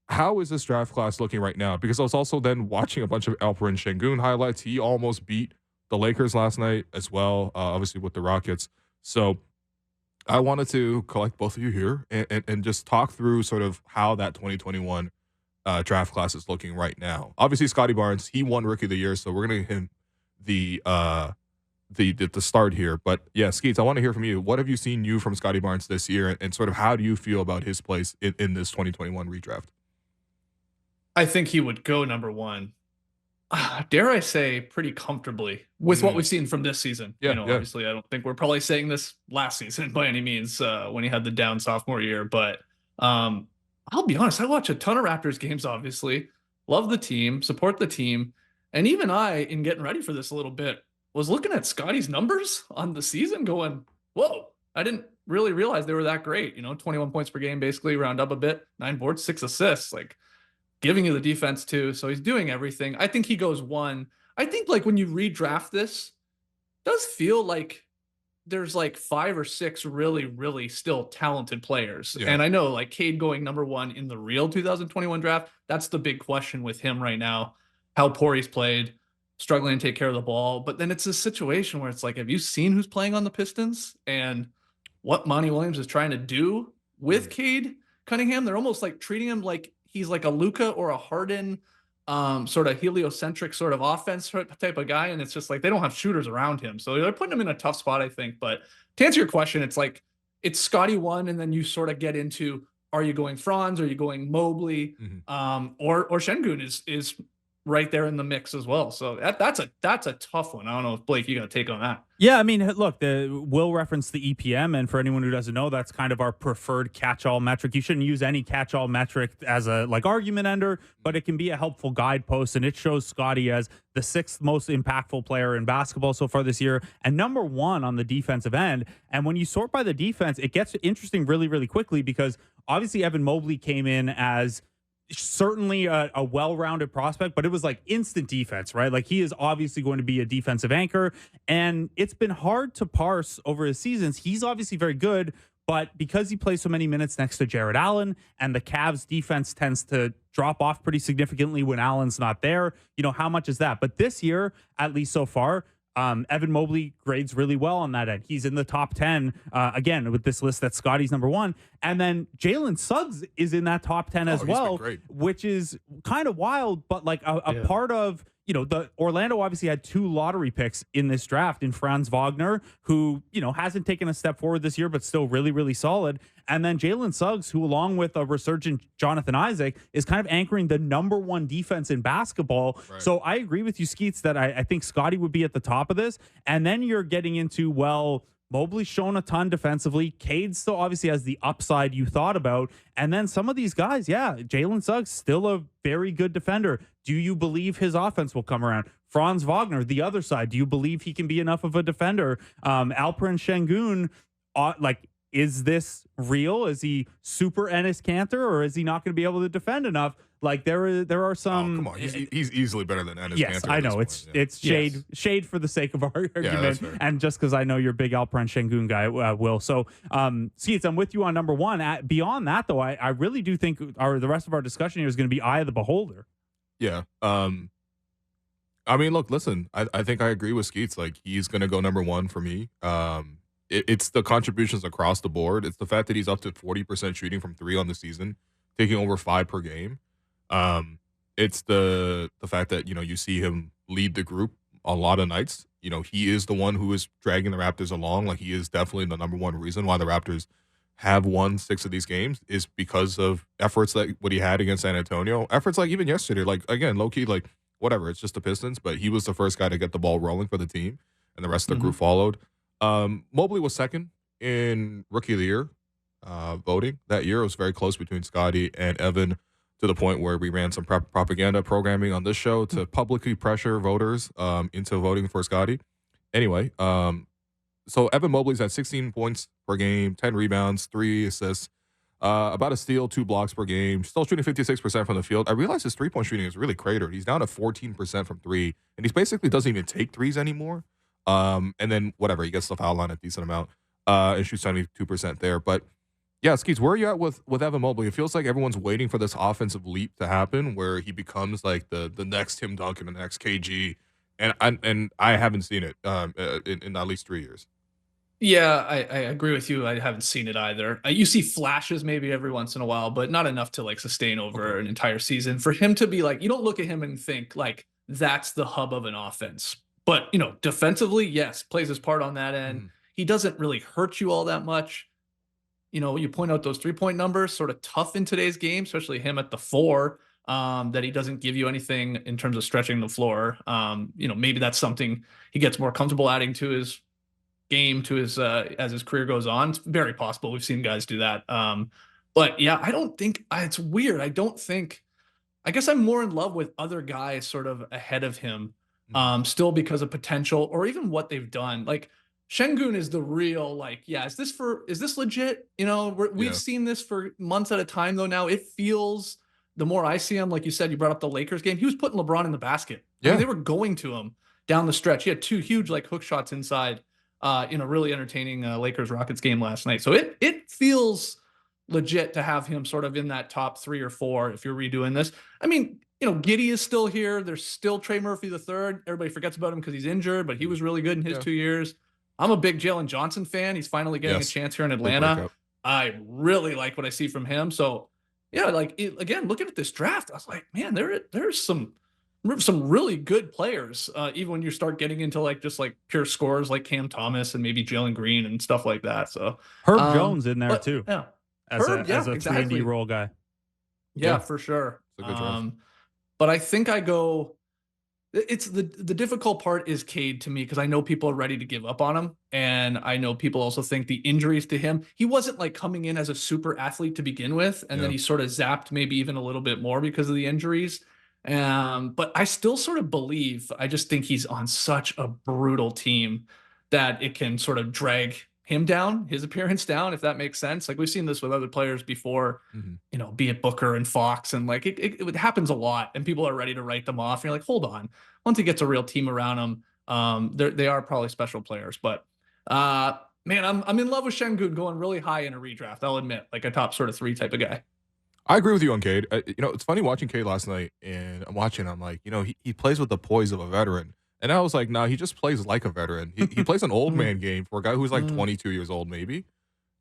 how is this draft class looking right now? Because I was also then watching a bunch of Alperen Şengün highlights. He almost beat the Lakers last night as well, obviously with the Rockets. So I wanted to collect both of you here and just talk through sort of how that 2021 draft class is looking right now. Obviously, Scotty Barnes, he won Rookie of the Year, so we're going to give him the start here. But yeah, Skeets, I want to hear from you. What have you seen new from Scotty Barnes this year, and sort of how do you feel about his place in this 2021 redraft? I think he would go number one. Dare I say, pretty comfortably with what we've seen from this season. Obviously, I don't think we're probably saying this last season by any means when he had the down sophomore year. But I'll be honest, I watch a ton of Raptors games, obviously. Love the team, support the team. And even I, in getting ready for this a little bit, was looking at Scotty's numbers on the season going, whoa, I didn't really realize they were that great. 21 points per game, basically, round up a bit, 9 boards, 6 assists. Like, giving you the defense too, so he's doing everything. I think he goes one. I think when you redraft this, it does feel like there's 5 or 6 really, really still talented players. Yeah. And I know Cade going number one in the real 2021 draft, that's the big question with him right now. How poor he's played, struggling to take care of the ball. But then it's a situation where it's have you seen who's playing on the Pistons and what Monty Williams is trying to do with Cade Cunningham? They're almost treating him like he's like a Luka or a Harden, sort of heliocentric sort of offense type of guy. And it's just they don't have shooters around him. So they're putting him in a tough spot, I think. But to answer your question, it's Scotty 1, and then you sort of get into, are you going Franz? Are you going Mobley? Or Şengün is right there in the mix as well. So that's a tough one. I don't know if Blake, you got to take on that. Yeah, I mean, look, we'll reference the EPM, and for anyone who doesn't know, that's kind of our preferred catch-all metric. You shouldn't use any catch-all metric as a argument ender, but it can be a helpful guidepost, and it shows Scotty as the 6th most impactful player in basketball so far this year, and number 1 on the defensive end. And when you sort by the defense, it gets interesting really, really quickly, because obviously Evan Mobley came in as certainly a well-rounded prospect, but it was like instant defense, right? Like, he is obviously going to be a defensive anchor, and it's been hard to parse over his seasons. He's obviously very good, but because he plays so many minutes next to Jared Allen, and the Cavs defense tends to drop off pretty significantly when Allen's not there, how much is that? But this year, at least so far, Evan Mobley grades really well on that end. He's in the top 10, again, with this list that Scotty's number 1. And then Jalen Suggs is in that top 10 as well, which is kind of wild, but like a part of, the Orlando obviously had 2 lottery picks in this draft in Franz Wagner, who, hasn't taken a step forward this year, but still really, really solid. And then Jalen Suggs, who, along with a resurgent Jonathan Isaac, is kind of anchoring the number 1 defense in basketball. Right. So I agree with you, Skeets, that I think Scotty would be at the top of this. And then you're getting into, well, Mobley's shown a ton defensively. Cade still obviously has the upside you thought about. And then some of these guys, Jalen Suggs, still a very good defender. Do you believe his offense will come around? Franz Wagner, the other side, do you believe he can be enough of a defender? Alperen Şengün, is this real? Is he super Enes Kanter, or is he not going to be able to defend enough? Like, there are some. Oh, come on, he's easily better than Enes Kanter. Yes, I know it's shade for the sake of our argument, and just because I know you're a big Alperen Şengün guy, Will. So, Skeets, I'm with you on number 1. Beyond that, though, I really do think the rest of our discussion here is going to be eye of the beholder. Yeah. I mean, look, listen, I think I agree with Skeets. Like, he's going to go number 1 for me. It's the contributions across the board. It's the fact that he's up to 40% shooting from 3 on the season, taking over 5 per game. It's the fact that, you see him lead the group a lot of nights. He is the one who is dragging the Raptors along. Like, he is definitely the number 1 reason why the Raptors have won 6 of these games, is because of efforts like what he had against San Antonio. Efforts like even yesterday, like, again, low key, like, whatever, it's just the Pistons, but he was the first guy to get the ball rolling for the team, and the rest of the group followed. Mobley was 2nd in Rookie of the Year voting that year. It was very close between Scotty and Evan, to the point where we ran some propaganda programming on this show to publicly pressure voters into voting for Scotty. Anyway, so Evan Mobley's at 16 points per game, 10 rebounds, 3 assists, about a steal, 2 blocks per game. Still shooting 56% from the field. I realize his 3-point shooting is really cratered. He's down to 14% from 3, and he basically doesn't even take 3s anymore. And then whatever, he gets the foul line a decent amount, and shoots 72% there. But yeah, Skeets, where are you at with Evan Mobley? It feels like everyone's waiting for this offensive leap to happen, where he becomes like the next Tim Duncan, the next KG, and I haven't seen it in at least 3 years. Yeah, I agree with you. I haven't seen it either. You see flashes maybe every once in a while, but not enough to like sustain over an entire season. For him to be like, you don't look at him and think like that's the hub of an offense. But, defensively, yes, plays his part on that end. He doesn't really hurt you all that much. You point out those 3-point numbers, sort of tough in today's game, especially him at the 4, that he doesn't give you anything in terms of stretching the floor. Maybe that's something he gets more comfortable adding to his game, to his as his career goes on. It's very possible. We've seen guys do that. But yeah, I don't think it's weird. I guess I'm more in love with other guys sort of ahead of him. Still because of potential or even what they've done. Like, Şengün is the real, like, is this legit? We've seen this for months at a time though. Now it feels, the more I see him, like you said, you brought up the Lakers game, he was putting LeBron in the basket. I mean, they were going to him down the stretch. He had 2 huge like hook shots inside in a really entertaining Lakers Rockets game last night. So it feels legit to have him sort of in that top 3 or 4 if you're redoing this. I mean, Giddey is still here. There's still Trey Murphy III. Everybody forgets about him because he's injured, but he was really good in his 2 years. I'm a big Jalen Johnson fan. He's finally getting a chance here in Atlanta. I really like what I see from him. So, yeah, again, looking at this draft, I was like, man, there's some really good players, even when you start getting into like just like pure scorers like Cam Thomas and maybe Jalen Green and stuff like that. So Herb Jones in there too. Yeah. As a 3D role guy. Yeah, for sure. It's a good draft. But I think I go It's the difficult part is Cade to me, because I know people are ready to give up on him, and I know people also think the injuries to him. He wasn't like coming in as a super athlete to begin with, and then he sort of zapped maybe even a little bit more because of the injuries. But I still sort of believe. I just think he's on such a brutal team that it can sort of drag him down, his appearance down, if that makes sense. Like we've seen this with other players before, be it Booker and Fox, and like it happens a lot, and people are ready to write them off. And you're like, hold on, once he gets a real team around him, they are probably special players. But man, I'm in love with Şengün, going really high in a redraft. I'll admit, like a top sort of 3 type of guy. I agree with you on Cade. It's funny watching Cade last night, and I'm like, he plays with the poise of a veteran. And I was like, nah, he just plays like a veteran. He plays an old man game for a guy who's like 22 years old, maybe.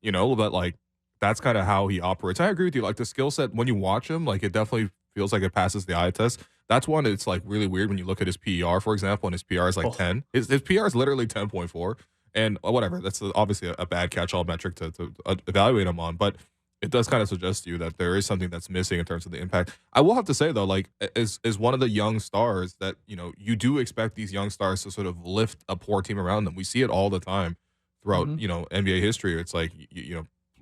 But like that's kind of how he operates. I agree with you. Like the skill set, when you watch him, like it definitely feels like it passes the eye test. That's one. It's like really weird when you look at his PER, for example, and his PR is like 10. His PR is literally 10.4. And whatever, that's obviously a bad catch-all metric to evaluate him on. But it does kind of suggest to you that there is something that's missing in terms of the impact. I will have to say though, like as one of the young stars that you do expect these young stars to sort of lift a poor team around them. We see it all the time throughout NBA history. It's like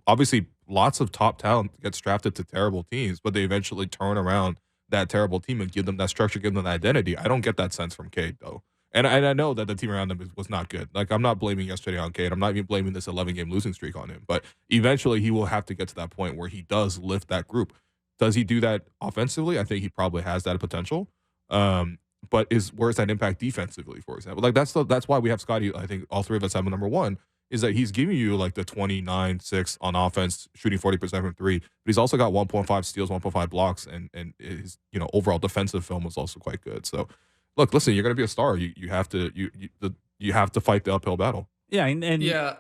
obviously lots of top talent gets drafted to terrible teams, but they eventually turn around that terrible team and give them that structure, give them that identity. I don't get that sense from Cade though. And I know that the team around him was not good. Like, I'm not blaming yesterday on Cade. I'm not even blaming this 11-game losing streak on him. But eventually, he will have to get to that point where he does lift that group. Does he do that offensively? I think he probably has that potential. But where's that impact defensively, for example? Like, that's why we have Scotty. I think all 3 of us have him number 1, is that he's giving you like the 29-6 on offense, shooting 40% from 3. But he's also got 1.5 steals, 1.5 blocks, and his overall defensive film was also quite good. So, look, listen, you're going to be a star. You have to fight the uphill battle. Yeah, and yeah.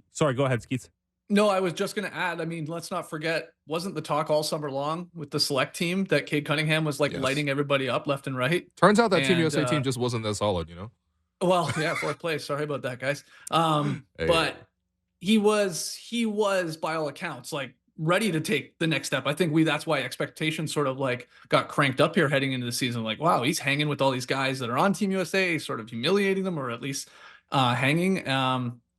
Sorry, go ahead, Skeets. No, I was just going to add. I mean, let's not forget. Wasn't the talk all summer long with the select team that Cade Cunningham was like lighting everybody up left and right? Turns out that Team USA team just wasn't that solid, Well, yeah, 4th place. Sorry about that, guys. But he was by all accounts like ready to take the next step. I think that's why expectations sort of like got cranked up here heading into the season. Like, wow, he's hanging with all these guys that are on Team USA, sort of humiliating them, or at least hanging.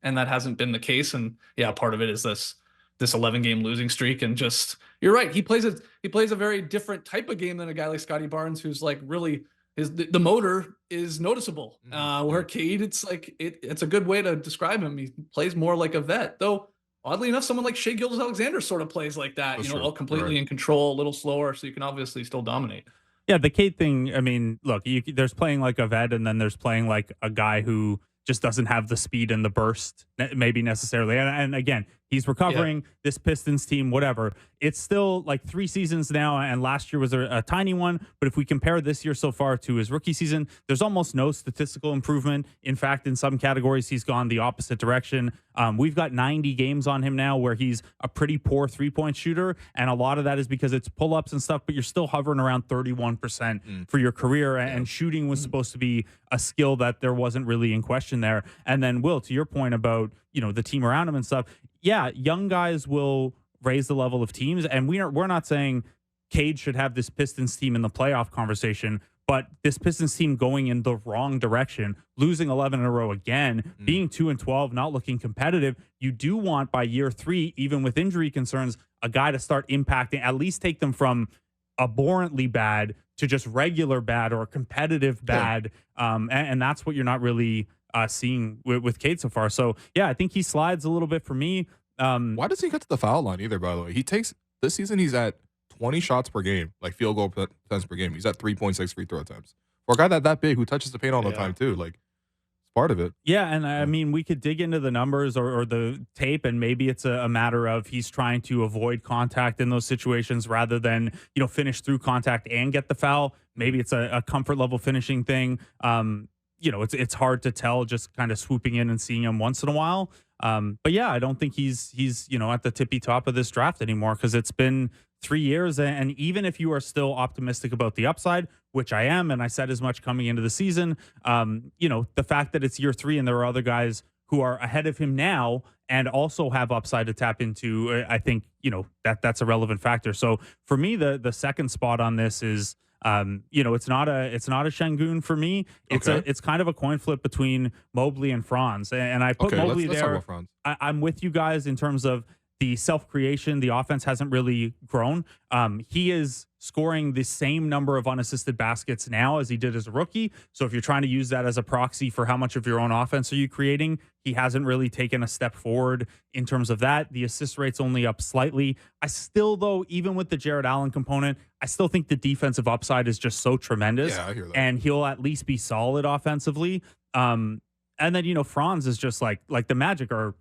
And that hasn't been the case. And yeah, part of it is this 11-game losing streak. And just, you're right. He plays a very different type of game than a guy like Scotty Barnes, who's like really the motor is noticeable. Where Cade, it's like, it's a good way to describe him. He plays more like a vet, though. Oddly enough, someone like Shai Gilgeous-Alexander sort of plays like that, all completely in control, a little slower, so you can obviously still dominate. Yeah, the Cade thing, I mean, look, there's playing like a vet, and then there's playing like a guy who just doesn't have the speed and the burst, maybe necessarily. And again, he's recovering. This Pistons team, whatever. It's still like 3 seasons now, and last year was a tiny one. But if we compare this year so far to his rookie season, there's almost no statistical improvement. In fact, in some categories, he's gone the opposite direction. We've got 90 games on him now where he's a pretty poor 3-point shooter, and a lot of that is because it's pull-ups and stuff, but you're still hovering around 31% for your career, and shooting was supposed to be a skill that there wasn't really in question there. And then, Will, to your point about the team around him and stuff, yeah, young guys will raise the level of teams, and we're not saying Cade should have this Pistons team in the playoff conversation, but this Pistons team going in the wrong direction, losing 11 in a row again, being 2-12, not looking competitive. You do want by year 3, even with injury concerns, a guy to start impacting, at least take them from abhorrently bad to just regular bad or competitive bad. And that's what you're not really seeing with Cade so far. So yeah, I think he slides a little bit for me. Why does he get to the foul line either, by the way? This season he's at 20 shots per game, like field goal attempts per game. He's at 3.6 free throw attempts. For a guy that big who touches the paint all the time too, like it's part of it. Yeah, and I mean, we could dig into the numbers or the tape, and maybe it's a matter of he's trying to avoid contact in those situations rather than, finish through contact and get the foul. Maybe it's a comfort level finishing thing. It's hard to tell just kind of swooping in and seeing him once in a while. But yeah, I don't think he's at the tippy top of this draft anymore, because it's been 3 years. And even if you are still optimistic about the upside, which I am, and I said as much coming into the season, the fact that it's year 3 and there are other guys who are ahead of him now and also have upside to tap into, I think, that's a relevant factor. So for me, the second spot on this is It's not a Şengün for me. It's kind of a coin flip between Mobley and Franz, and I put Mobley let's there. talk about Franz. I'm with you guys in terms of the self-creation. The offense hasn't really grown. He is scoring the same number of unassisted baskets now as he did as a rookie. So if you're trying to use that as a proxy for how much of your own offense are you creating, he hasn't really taken a step forward in terms of that. The assist rate's only up slightly. I still, though, even with the Jared Allen component, I still think the defensive upside is just so tremendous. Yeah, I hear that. And he'll at least be solid offensively. And then, Franz is just like the Magic are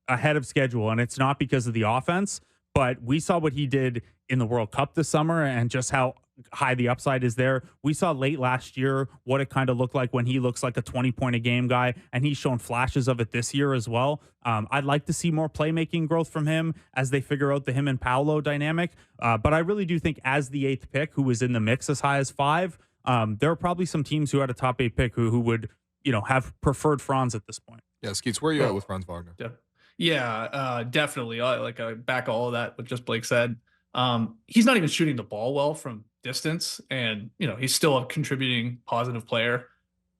ahead of schedule, and it's not because of the offense, but we saw what he did in the World Cup this summer and just how high the upside is there. We saw late last year what it kind of looked like when he looks like a 20-point-a-game guy, and he's shown flashes of it this year as well. I'd like to see more playmaking growth from him as they figure out the him and Paolo dynamic, but I really do think as the 8th pick, who was in the mix as high as 5, there are probably some teams who had a top 8 pick who would have preferred Franz at this point. Yeah, Skeets, where are you at with Franz Wagner? Yeah, definitely. I back all of that what just Blake said. He's not even shooting the ball well from distance, and he's still a contributing positive player.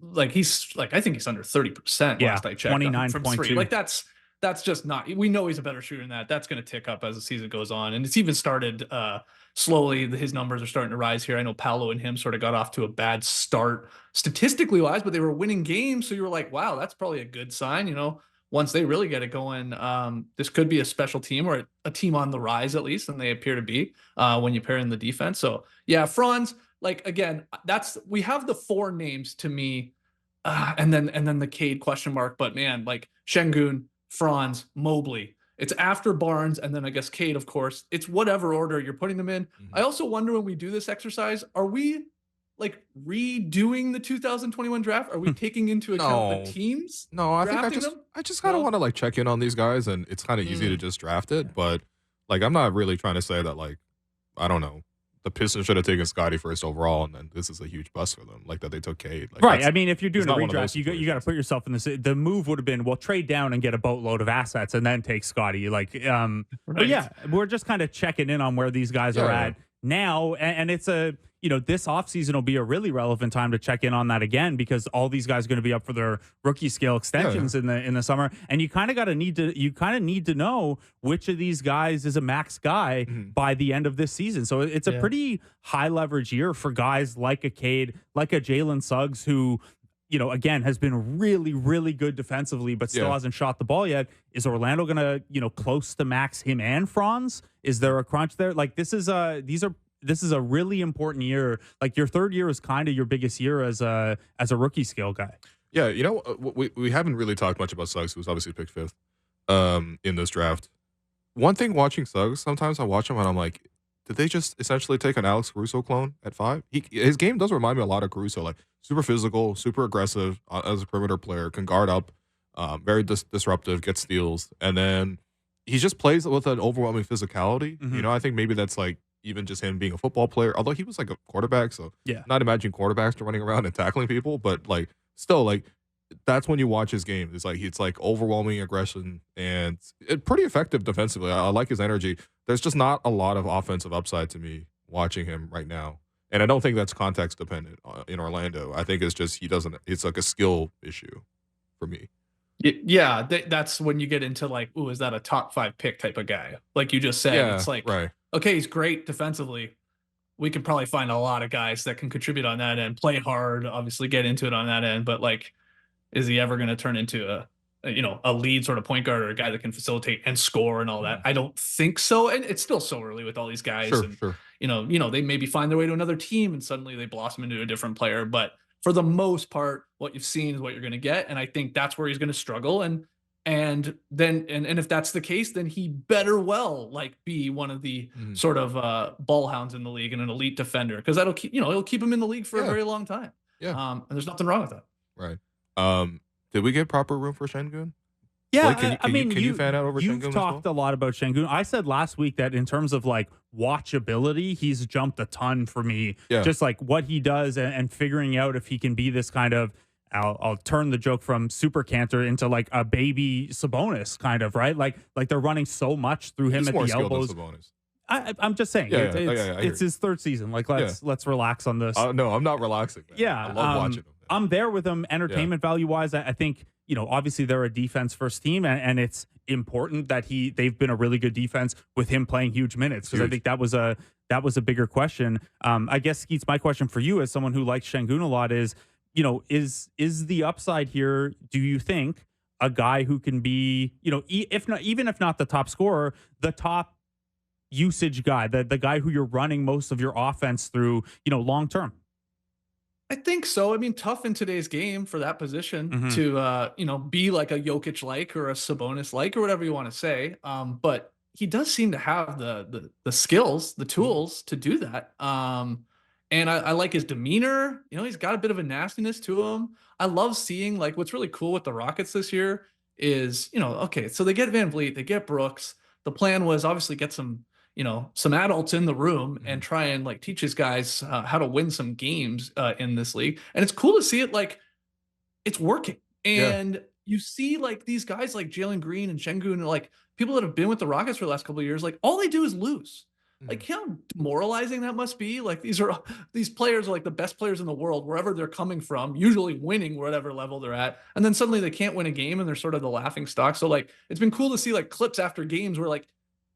I think he's under 30%. Yeah, last I checked, 29.2. Like that's just not. We know he's a better shooter than that. That's going to tick up as the season goes on, and it's even started slowly. His numbers are starting to rise here. I know Paolo and him sort of got off to a bad start statistically wise, but they were winning games, so you were like, wow, that's probably a good sign. Once they really get it going, this could be a special team or a team on the rise, at least, and they appear to be when you pair in the defense. So yeah, Franz, again, we have the 4 names to me, and then the Cade question mark. But man, Şengün, Franz, Mobley. It's after Barnes, and then I guess Cade, of course. It's whatever order you're putting them in. Mm-hmm. I also wonder when we do this exercise, are we redoing the 2021 draft? Are we taking into account the teams? No, I think I just kind of want to check in on these guys, and it's kind of easy to just draft it. But I'm not really trying to say that I don't know, the Pistons should have taken Scottie first overall, and then this is a huge bust for them. That they took Cade. Right. I mean, if you're doing a redraft, you got to put yourself in this. The move would have been, trade down and get a boatload of assets, and then take Scottie. Right. But yeah, we're just kind of checking in on where these guys are at now, and it's a. This offseason will be a really relevant time to check in on that again, because all these guys are going to be up for their rookie scale extensions in the summer, and you kind of need to know which of these guys is a max guy by the end of this season. So it's a pretty high leverage year for guys like a Cade, like a Jalen Suggs, who again has been really, really good defensively, but still hasn't shot the ball yet. Is Orlando going to close to max him and Franz? Is there a crunch there? This is a really important year. Your third year is kind of your biggest year as a rookie scale guy. Yeah, we haven't really talked much about Suggs, who was obviously picked 5th in this draft. One thing watching Suggs, sometimes I watch him and I'm like, did they just essentially take an Alex Caruso clone at 5? His game does remind me a lot of Caruso, super physical, super aggressive as a perimeter player, can guard up, very disruptive, gets steals, and then he just plays with an overwhelming physicality. Mm-hmm. I think maybe that's even just him being a football player, although he was a quarterback, so not imagining quarterbacks running around and tackling people, but still that's when you watch his game. It's overwhelming aggression and pretty effective defensively. I like his energy. There's just not a lot of offensive upside to me watching him right now, and I don't think that's context dependent in Orlando. I think it's just it's a skill issue for me. Yeah, that's when you get into is that a top 5 pick type of guy? Like you just said, it's right. Okay, he's great defensively. We can probably find a lot of guys that can contribute on that end, play hard, obviously get into it on that end. But is he ever going to turn into a lead sort of point guard or a guy that can facilitate and score and all that? I don't think so. And it's still so early with all these guys. Sure. They maybe find their way to another team and suddenly they blossom into a different player. But for the most part, what you've seen is what you're going to get. And I think that's where he's going to struggle. And if that's the case, then he better be one of the sort of ball hounds in the league and an elite defender, because that'll keep it'll keep him in the league for a very long time. Yeah. And there's nothing wrong with that. Right. Did we get proper room for Şengün? Yeah, Blake, can you fan out over Şengün? You've talked a lot about Şengün. I said last week that in terms of watchability, he's jumped a ton for me. Yeah. Just what he does and figuring out if he can be this kind of. I'll turn the joke from Super Cantor into a baby Sabonis kind of, right? Like they're running so much through him at the elbows. I'm just saying, it's his third season. Like, let's relax on this. No, I'm not relaxing, man. Yeah, I love watching him. I'm there with him entertainment value wise. I think, obviously they're a defense first team, and it's important that they've been a really good defense with him playing huge minutes, because I think that was a bigger question. I guess, Skeets, my question for you as someone who likes Şengün a lot is, is the upside here, do you think, a guy who can be, even if not the top scorer, the top usage guy, the guy who you're running most of your offense through, long term? I think so. I mean, tough in today's game for that position to, be like a Jokic-like or a Sabonis-like or whatever you want to say. But he does seem to have the skills, the tools to do that. And I like his demeanor. He's got a bit of a nastiness to him. I love seeing, like, what's really cool with the Rockets this year is, okay, so they get Van Vliet, they get Brooks. The plan was obviously get some adults in the room and try and, like, teach his guys how to win some games in this league. And it's cool to see it, like, it's working. And you see, like, these guys like Jalen Green and Şengün, like, people that have been with the Rockets for the last couple of years, like, all they do is lose. Like, how demoralizing that must be. Like, these players are like the best players in the world, wherever they're coming from, usually winning whatever level they're at. And then suddenly they can't win a game and they're sort of the laughing stock. So, like, it's been cool to see, like, clips after games where, like,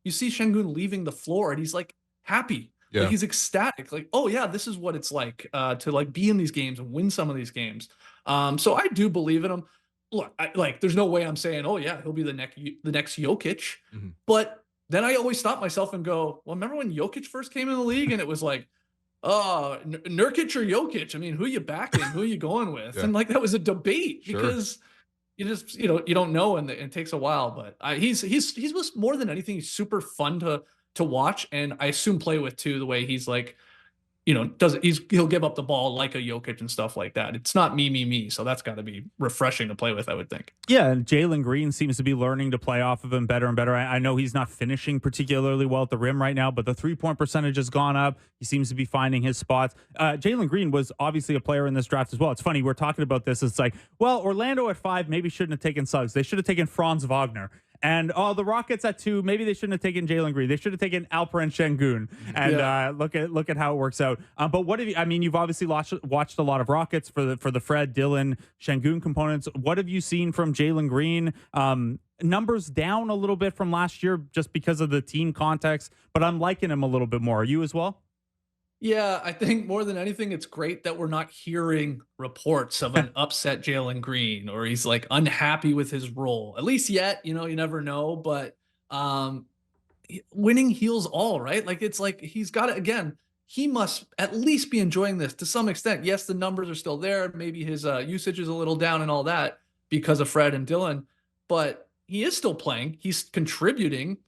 you see Şengün leaving the floor and he's, like, happy. Like, he's ecstatic. Like, oh yeah, this is what it's like to, like, be in these games and win some of these games. So I do believe in him. Look, there's no way I'm saying, oh yeah, he'll be the next Jokic. But then I always stop myself and go, well, remember when Jokic first came in the league and it was like, Nurkic or Jokic? I mean, who you backing? Who you going with? And, like, that was a debate because you just, you don't know, and it takes a while. But he's more than anything, he's super fun to watch, and I assume play with too. The way he's, like, he'll give up the ball like a Jokic and stuff like that. It's not me. So that's got to be refreshing to play with, I would think. Yeah, and Jalen Green seems to be learning to play off of him better and better. I know he's not finishing particularly well at the rim right now, but the 3-point percentage has gone up. He seems to be finding his spots. Jalen Green was obviously a player in this draft as well. It's funny, we're talking about this. It's like, well, Orlando at 5 maybe shouldn't have taken Suggs. They should have taken Franz Wagner. And the Rockets at 2, maybe they shouldn't have taken Jalen Green. They should have taken Alperen Şengün. And look at how it works out. But what have you? I mean, you've obviously watched a lot of Rockets for the Fred, Dillon, Şengün components. What have you seen from Jalen Green? Numbers down a little bit from last year just because of the team context, but I'm liking him a little bit more. Are you as well? Yeah, I think more than anything, it's great that we're not hearing reports of an upset Jalen Green or he's, like, unhappy with his role. At least yet, you never know. But winning heals all, right? Like, it's like he's got it again. He must at least be enjoying this to some extent. Yes, the numbers are still there. Maybe his usage is a little down and all that because of Fred and Dillon, but he is still playing. He's contributing.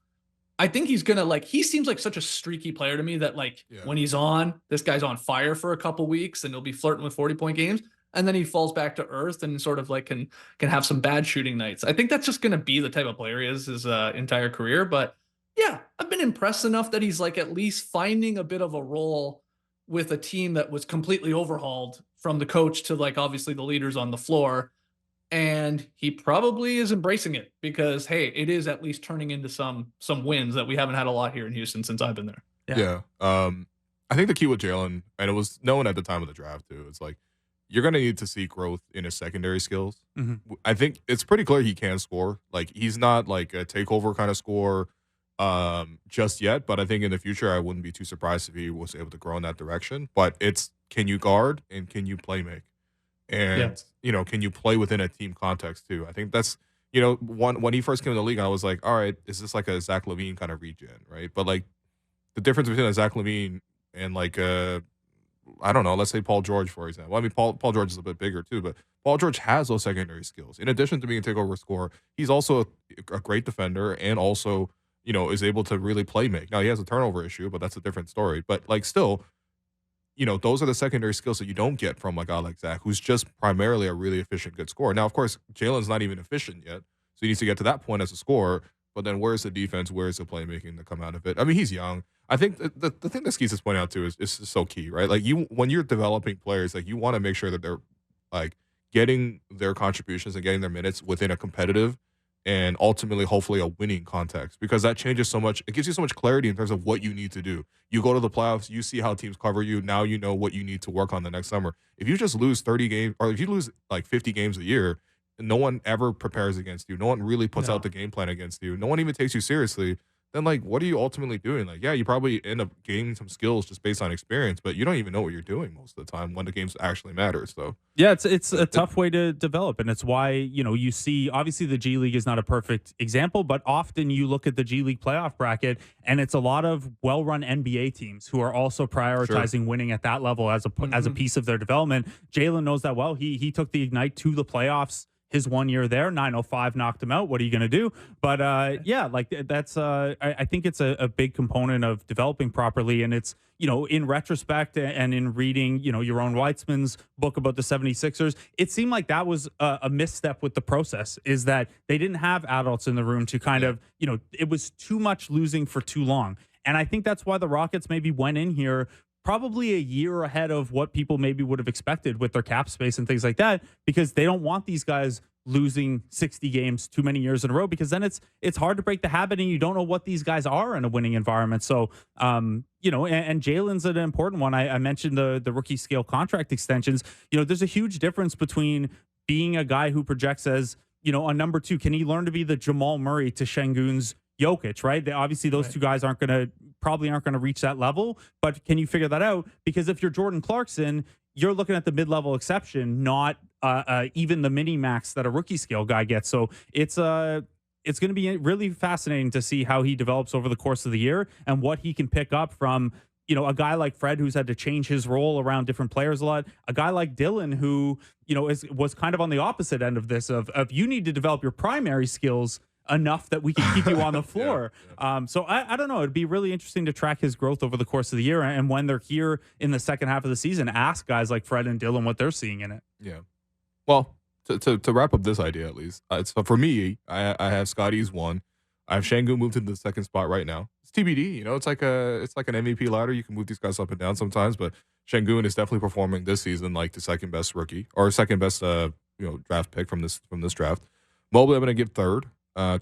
I think he's going to, he seems like such a streaky player to me that, when he's on, this guy's on fire for a couple weeks and he'll be flirting with 40-point games. And then he falls back to earth and sort of, like, can have some bad shooting nights. I think that's just going to be the type of player he is his entire career. But yeah, I've been impressed enough that he's, like, at least finding a bit of a role with a team that was completely overhauled from the coach to, like, obviously the leaders on the floor. And he probably is embracing it because, hey, it is at least turning into some wins that we haven't had a lot here in Houston since I've been there. Yeah. I think the key with Jalen, and it was known at the time of the draft too, it's like you're going to need to see growth in his secondary skills. I think it's pretty clear he can score. Like, he's not like a takeover kind of scorer just yet, but I think in the future I wouldn't be too surprised if he was able to grow in that direction. But it's, can you guard and can you play make? And, can you play within a team context too? I think that's, when he first came in the league, I was like, all right, is this like a Zach LaVine kind of regen, right? But, like, the difference between a Zach LaVine and, like, I don't know, let's say Paul George, for example. I mean, Paul George is a bit bigger too, but Paul George has those secondary skills. In addition to being a takeover scorer, he's also a great defender and also, is able to really play make. Now, he has a turnover issue, but that's a different story. But, like, still, those are the secondary skills that you don't get from, like, Alex Zach, who's just primarily a really efficient, good scorer. Now, of course, Jalen's not even efficient yet, so he needs to get to that point as a scorer. But then where's the defense? Where's the playmaking to come out of it? I mean, he's young. I think the thing that Skeets is pointing out too is so key, right? Like, when you're developing players, like, you want to make sure that they're, like, getting their contributions and getting their minutes within a competitive and ultimately, hopefully, a winning context, because that changes so much. It gives you so much clarity in terms of what you need to do. You go to the playoffs, you see how teams cover you. Now you know what you need to work on the next summer. If you just lose 30 games, or if you lose like 50 games a year, no one ever prepares against you. No one really puts out the game plan against you. No one even takes you seriously. Then, like, what are you ultimately doing? Like, yeah, you probably end up gaining some skills just based on experience, but you don't even know what you're doing most of the time when the games actually matter. So, yeah, it's a tough way to develop, and it's why, you know, you see, obviously the G League is not a perfect example, but often you look at the G League playoff bracket, and it's a lot of well-run NBA teams who are also prioritizing winning at that level as a piece of their development. Jalen knows that well. He took the Ignite to the playoffs his 1 year there. 905 knocked him out. What are you going to do? But yeah, like that's I think it's a big component of developing properly. And it's, you know, in retrospect and in reading, you know, Yaron Weitzman's book about the 76ers, it seemed like that was a misstep with the process, is that they didn't have adults in the room to kind of, you know, it was too much losing for too long. And I think that's why the Rockets maybe went in here probably a year ahead of what people maybe would have expected with their cap space and things like that, because they don't want these guys losing 60 games too many years in a row, because then it's hard to break the habit and you don't know what these guys are in a winning environment. So, you know, and Jalen's an important one. I mentioned the rookie scale contract extensions. You know, there's a huge difference between being a guy who projects as, you know, a number two. Can he learn to be the Jamal Murray to Şengün's Jokic, right? Obviously, those two guys probably aren't going to reach that level, but can you figure that out? Because if you're Jordan Clarkson, you're looking at the mid-level exception, not even the mini-max that a rookie scale guy gets. So it's going to be really fascinating to see how he develops over the course of the year and what he can pick up from, you know, a guy like Fred, who's had to change his role around different players a lot. A guy like Dylan, who, you know, was kind of on the opposite end of this, of you need to develop your primary skills enough that we can keep you on the floor. So I don't know. It'd be really interesting to track his growth over the course of the year. And when they're here in the second half of the season, ask guys like Fred and Dylan what they're seeing in it. Yeah. Well, to wrap up this idea, at least, so for me, I have Scotty's one. I have Şengün moved into the second spot right now. It's TBD. You know, it's like an MVP ladder. You can move these guys up and down sometimes, but Şengün is definitely performing this season like the second best rookie, or second best draft pick from this draft. Mobley, I'm going to give third.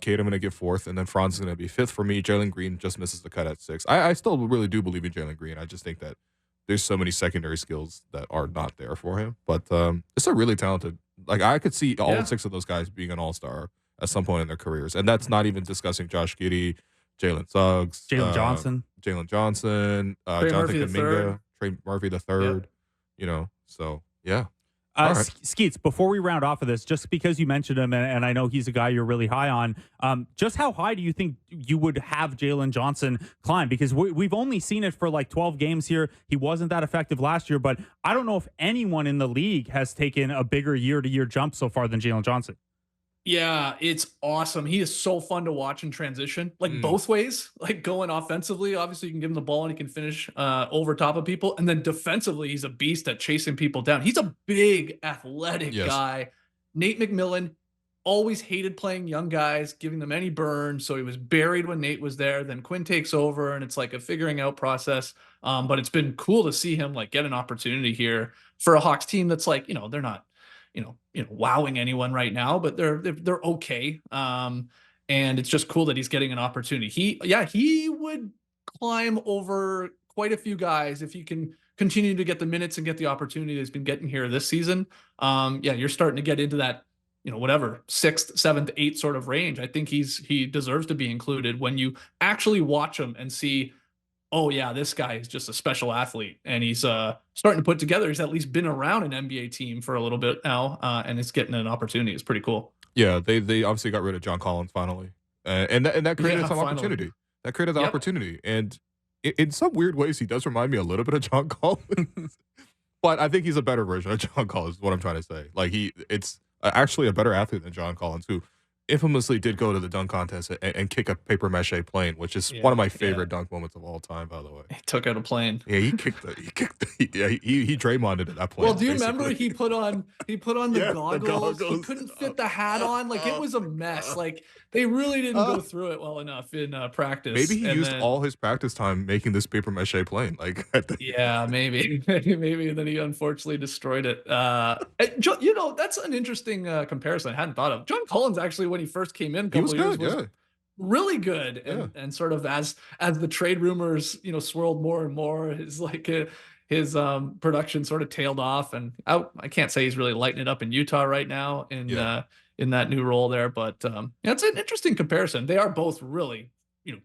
Kate, I'm going to give fourth, and then Franz is going to be fifth for me. Jalen Green just misses the cut at six. I still really do believe in Jalen Green. I just think that there's so many secondary skills that are not there for him. But it's a really talented. Like, I could see all six of those guys being an all-star at some point in their careers, and that's not even discussing Josh Giddey, Jalen Suggs, Jalen Johnson, Jonathan Kuminga, Trey Murphy the third. You know, so yeah. Right. Skeets, before we round off of this, just because you mentioned him, and I know he's a guy you're really high on, just how high do you think you would have Jalen Johnson climb? Because we've only seen it for like 12 games here. He wasn't that effective last year, but I don't know if anyone in the league has taken a bigger year-to-year jump so far than Jalen Johnson. Yeah, it's awesome. He is so fun to watch in transition, like both ways, like going offensively. Obviously, you can give him the ball and he can finish over top of people. And then defensively, he's a beast at chasing people down. He's a big, athletic guy. Nate McMillan always hated playing young guys, giving them any burn. So he was buried when Nate was there. Then Quinn takes over, and it's like a figuring out process. But it's been cool to see him like get an opportunity here for a Hawks team that's like, you know, they're not, you know, wowing anyone right now, but they're okay. And it's just cool that he's getting an opportunity. He would climb over quite a few guys if he can continue to get the minutes and get the opportunity that he's been getting here this season. You're starting to get into that, you know, whatever, 6th, 7th, 8th sort of range. I think he deserves to be included when you actually watch him and see, oh yeah, this guy is just a special athlete, and he's starting to put together. He's at least been around an NBA team for a little bit now, and it's getting an opportunity. It's pretty cool. Yeah, they obviously got rid of John Collins finally, and that created some opportunity. That created the opportunity, and in some weird ways, he does remind me a little bit of John Collins, but I think he's a better version of John Collins. Is what I'm trying to say. Like it's actually a better athlete than John Collins, who infamously did go to the dunk contest and kick a paper mache plane, which is one of my favorite dunk moments of all time, by the way. He took out a plane. Yeah, he Draymonded at that point. Well, do you remember he put on the goggles? He couldn't fit the hat on. Like, it was a mess. Like, they really didn't go through it well enough in practice. Maybe he used all his practice time making this paper mache plane. Like, maybe. Maybe, and then he unfortunately destroyed it. You know, that's an interesting comparison I hadn't thought of. John Collins actually when he first came in a He was couple good, years was really good. And sort of as the trade rumors, swirled more and more, his production sort of tailed off, and I can't say he's really lighting it up in Utah right now in that new role there, but it's an interesting comparison. They are both really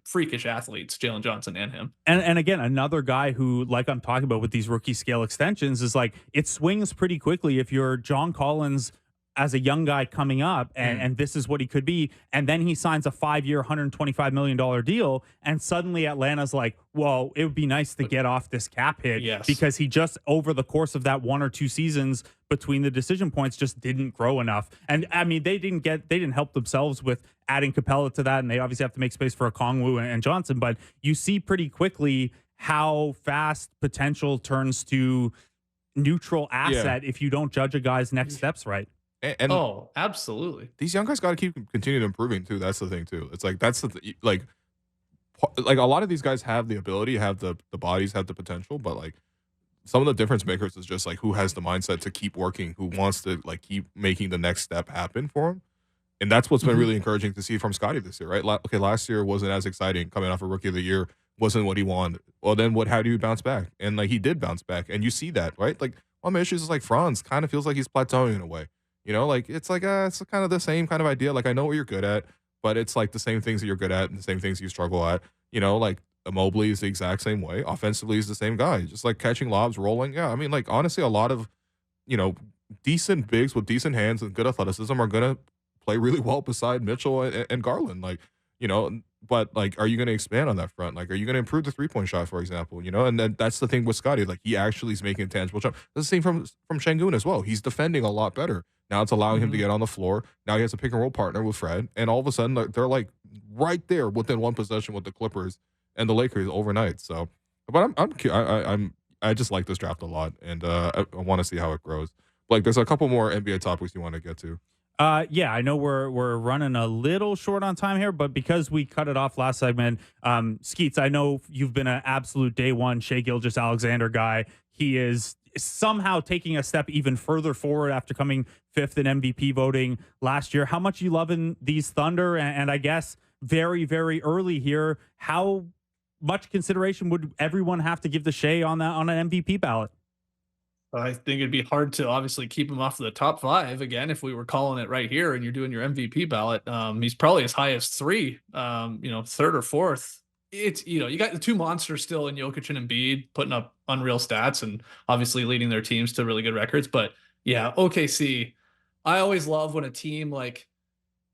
freakish athletes, Jalen Johnson and him. And again, another guy who, like I'm talking about with these rookie scale extensions, is like it swings pretty quickly if you're John Collins as a young guy coming up, and this is what he could be. And then he signs a 5-year, $125 million deal. And suddenly Atlanta's like, well, it would be nice to get off this cap hit because he just, over the course of that 1 or 2 seasons between the decision points, just didn't grow enough. And I mean, they didn't help themselves with adding Capella to that. And they obviously have to make space for Okongwu and Johnson, but you see pretty quickly how fast potential turns to neutral asset if you don't judge a guy's next steps right. And oh, absolutely. These young guys got to continue improving too. That's the thing too. It's like like a lot of these guys have the ability, have the bodies, have the potential, but like some of the difference makers is just like who has the mindset to keep working, who wants to like keep making the next step happen for him. And that's what's been really encouraging to see from Scotty this year, right? Okay, last year wasn't as exciting coming off a Rookie of the Year, wasn't what he wanted. Well, then how do you bounce back? And like he did bounce back, and you see that, right? Like one of my issues is like Franz kind of feels like he's plateauing in a way. Like it's like it's kind of the same kind of idea. Like I know what you're good at, but it's like the same things that you're good at and the same things you struggle at. Like Mobley is the exact same way. Offensively, he's the same guy, just like catching lobs, rolling. Yeah, I mean, like honestly, a lot of decent bigs with decent hands and good athleticism are gonna play really well beside Mitchell and Garland. Like but like, are you going to expand on that front? Like, are you going to improve the 3-point shot, for example? And then that's the thing with Scotty. Like, he actually is making a tangible jump. That's the same from Şengün as well. He's defending a lot better. Now it's allowing him to get on the floor. Now he has a pick and roll partner with Fred, and all of a sudden they're like right there within one possession with the Clippers and the Lakers overnight. So, but I just like this draft a lot, and I want to see how it grows. Like, there's a couple more NBA topics you want to get to. Yeah, I know we're running a little short on time here, but because we cut it off last segment, Skeets, I know you've been an absolute day one Shai Gilgeous-Alexander guy. He is somehow taking a step even further forward after coming 5th in MVP voting last year. How much you loving these Thunder? And I guess very, very early here, how much consideration would everyone have to give to Shai on an MVP ballot? I think it'd be hard to obviously keep him off the top 5 again if we were calling it right here and you're doing your MVP ballot. He's probably as high as 3, 3rd or 4th. It's you got the 2 monsters still in Jokic and Embiid putting up unreal stats and obviously leading their teams to really good records. But yeah, OKC. I always love when a team like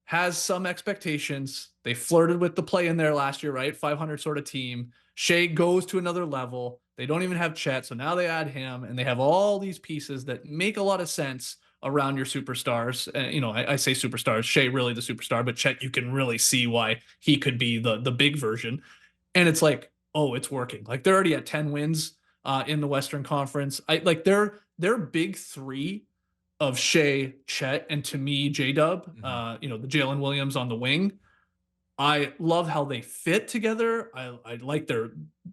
has some expectations. They flirted with the play in there last year, right? 500 sort of team. Shai goes to another level. They don't even have Chet, so now they add him, and they have all these pieces that make a lot of sense around your superstars. I say superstars. Shai really the superstar, but Chet, you can really see why he could be the big version. And it's like, oh, it's working. Like they're already at 10 wins in the Western Conference. Their big 3 of Shai, Chet, and to me, J-Dub, the Jalen Williams on the wing. I love how they fit together. I like their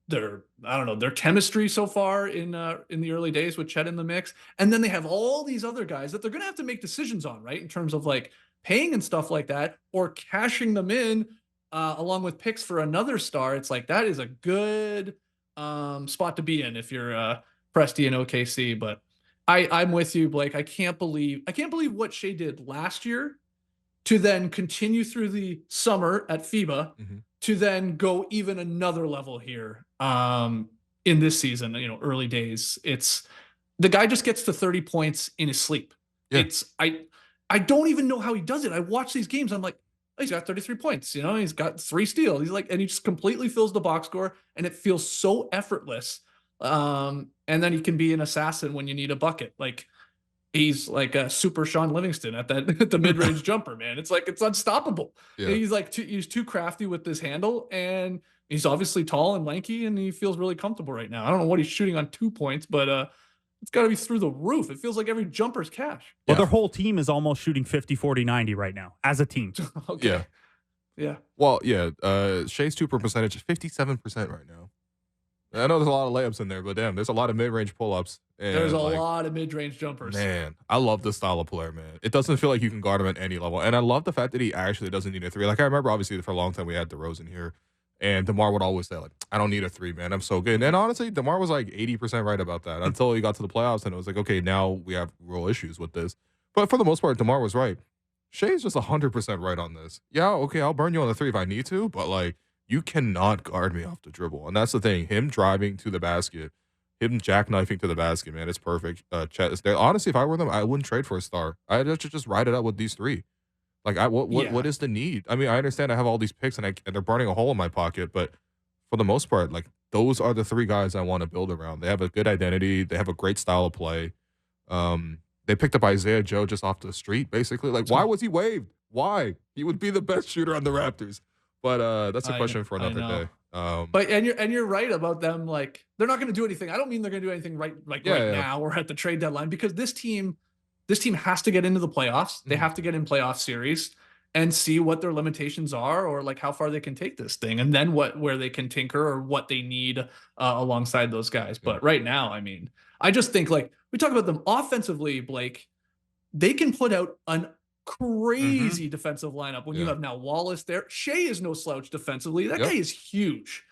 their chemistry so far in the early days with Chet in the mix. And then they have all these other guys that they're going to have to make decisions on, right? In terms of like paying and stuff like that, or cashing them in along with picks for another star. It's like, that is a good spot to be in if you're Presti and OKC. But I'm with you, Blake. I can't believe what Shai did last year to then continue through the summer at FIBA to then go even another level here in this season, early days. It's the guy just gets to 30 points in his sleep. Yeah. I don't even know how he does it. I watch these games. I'm like, oh, he's got 33 points. He's got 3 steals. He's like, and he just completely fills the box score and it feels so effortless. And then he can be an assassin when you need a bucket. Like, he's like a super Sean Livingston at the mid-range jumper, man. It's like, it's unstoppable. Yeah. He's too crafty with this handle, and he's obviously tall and lanky, and he feels really comfortable right now. I don't know what he's shooting on 2 points, but it's got to be through the roof. It feels like every jumper's cash. Well, their whole team is almost shooting 50, 40, 90 right now as a team. Okay. Yeah. Yeah. Well, yeah. Shai's 2-point percentage is 57% right now. I know there's a lot of layups in there, but damn, there's a lot of mid-range pull-ups. There's a lot of mid-range jumpers. Man, I love this style of player, man. It doesn't feel like you can guard him at any level. And I love the fact that he actually doesn't need a three. Like, I remember, obviously, for a long time, we had DeRozan here. And DeMar would always say, like, I don't need a three, man. I'm so good. And honestly, DeMar was like 80% right about that until he got to the playoffs. And it was like, okay, now we have real issues with this. But for the most part, DeMar was right. Shai's just 100% right on this. Yeah, okay, I'll burn you on the three if I need to. But, like, you cannot guard me off the dribble. And that's the thing. Him driving to the basket, him jackknifing to the basket, man, it's perfect. Chet is there. Honestly, if I were them, I wouldn't trade for a star. I'd just ride it out with these three. Like, what is the need? I mean, I understand I have all these picks and they're burning a hole in my pocket, but for the most part, like, those are the three guys I want to build around. They have a good identity. They have a great style of play. They picked up Isaiah Joe just off the street, basically. Like, why was he waived? Why? He would be the best shooter on the Raptors. But that's a question for another day. But you're right about them. Like, they're not going to do anything. I don't mean they're going to do anything right now or at the trade deadline, because this team has to get into the playoffs. They have to get in playoff series and see what their limitations are, or like how far they can take this thing, and then where they can tinker or what they need alongside those guys. But right now, I mean, I just think, like, we talk about them offensively, Blake, they can put out an crazy defensive lineup when you have now Wallace there. Shai is no slouch defensively. That guy is huge,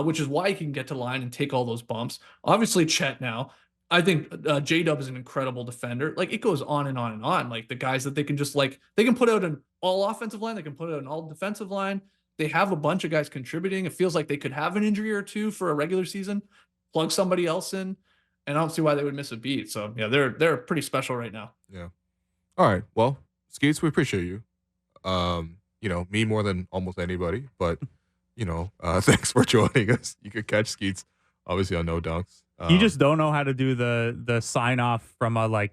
which is why he can get to the line and take all those bumps. Obviously, Chet now. I think J-Dub is an incredible defender. Like, it goes on and on and on. Like, the guys that they can just, like, they can put out an all offensive line. They can put out an all defensive line. They have a bunch of guys contributing. It feels like they could have an injury or two for a regular season, plug somebody else in, and I don't see why they would miss a beat. So, yeah, they're pretty special right now. Yeah. All right. Well, Skeets, we appreciate you. You know, me more than almost anybody, but, you know, thanks for joining us. You could catch Skeets, obviously, on No Dunks. You just don't know how to do the sign off from a, like,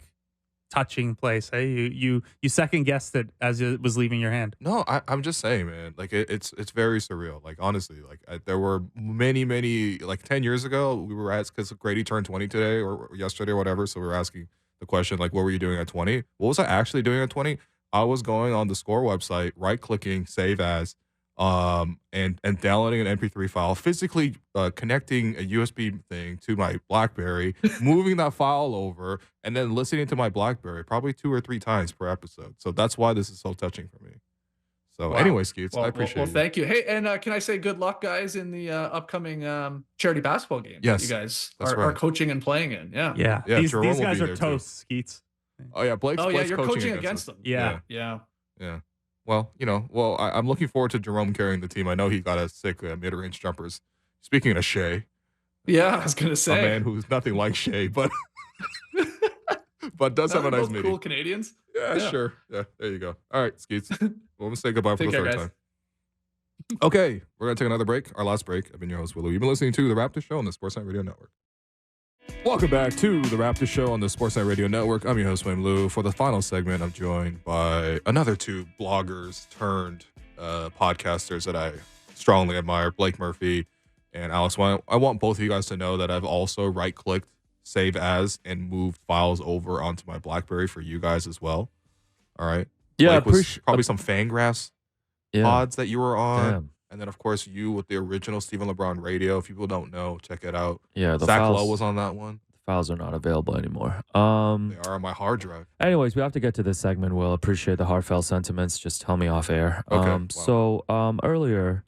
touching place. Hey, you second guessed it as it was leaving your hand. No, I'm just saying, man. Like, it's very surreal. Like, honestly, like, there were many, like, 10 years ago, we were asked, because Grady turned 20 today or yesterday or whatever. So we were asking the question, like, what were you doing at 20? What was I actually doing at 20? I was going on the Score website, right clicking, save as, and downloading an MP3 file, physically connecting a USB thing to my BlackBerry, moving that file over, and then listening to my BlackBerry probably 2 or 3 times per episode. So that's why this is so touching for me. So anyway, Skeets, I appreciate it. Well, thank you. Hey, and can I say good luck, guys, in the upcoming charity basketball game that you guys are coaching and playing in? Yeah. These guys are toast, Skeets. Oh, yeah, Blake's you're coaching against them. Yeah. Well, you know, I'm looking forward to Jerome carrying the team. I know he got us sick mid-range jumpers. Speaking of Shai. Yeah, I was going to say. A man who's nothing like Shai, but does have a nice midi. Cool Canadians. Yeah, sure. Yeah, there you go. All right, Skeets. Well, I'm going to say goodbye for the third time. Okay, we're going to take another break, our last break. I've been your host, Willow. You've been listening to The Raptors Show on the Sportsnet Radio Network. Welcome back to The Raptors Show on the Sportsnet Radio Network. I'm your host, Wayne Liu. For the final segment, I'm joined by another 2 bloggers turned podcasters that I strongly admire, Blake Murphy and Alex Wong. I want both of you guys to know that I've also right-clicked, save as, and moved files over onto my BlackBerry for you guys as well. All right? Yeah, probably some Fangraphs pods that you were on. Damn. And then, of course, you with the original Stephen LeBron radio. If people don't know, check it out. Yeah, Zach Lowe was on that one. The files are not available anymore. They are on my hard drive. Anyways, we have to get to this segment. We'll appreciate the heartfelt sentiments. Just tell me off air. Okay. Wow. So earlier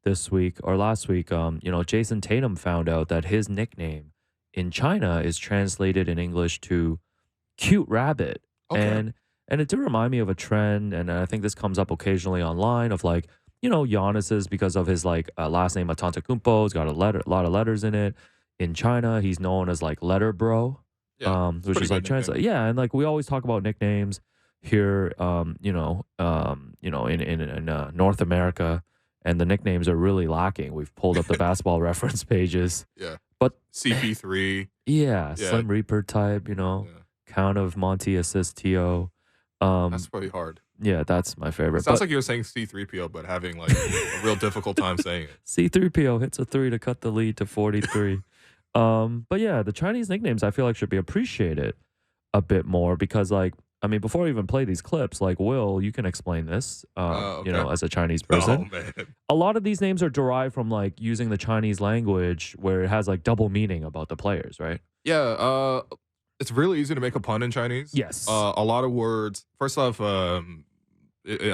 this week or last week, you know, Jason Tatum found out that his nickname in China is translated in English to "cute rabbit," and it did remind me of a trend, and I think this comes up occasionally online of, like, you know, Giannis's, because of his, like, last name Antetokounmpo. It's got a lot of letters in it. In China, he's known as, like, letter bro, which is like translate. Yeah, and, like, we always talk about nicknames here, in North America, and the nicknames are really lacking. We've pulled up the basketball reference pages. Yeah, but CP3. Yeah, Slim Reaper type. You know, Count of Monty Assist To. That's pretty hard. Yeah, that's my favorite. It sounds like you're saying C3PO, but having, like, a real difficult time saying it. C3PO hits a 3 to cut the lead to 43. But yeah, the Chinese nicknames I feel like should be appreciated a bit more, because, like, I mean, before we even play these clips, like, Will, you can explain this, Okay. you know, as a Chinese person. Oh, man. A lot of these names are derived from, like, using the Chinese language where it has, like, double meaning about the players, right? Yeah, it's really easy to make a pun in Chinese. Yes. A lot of words. First off, at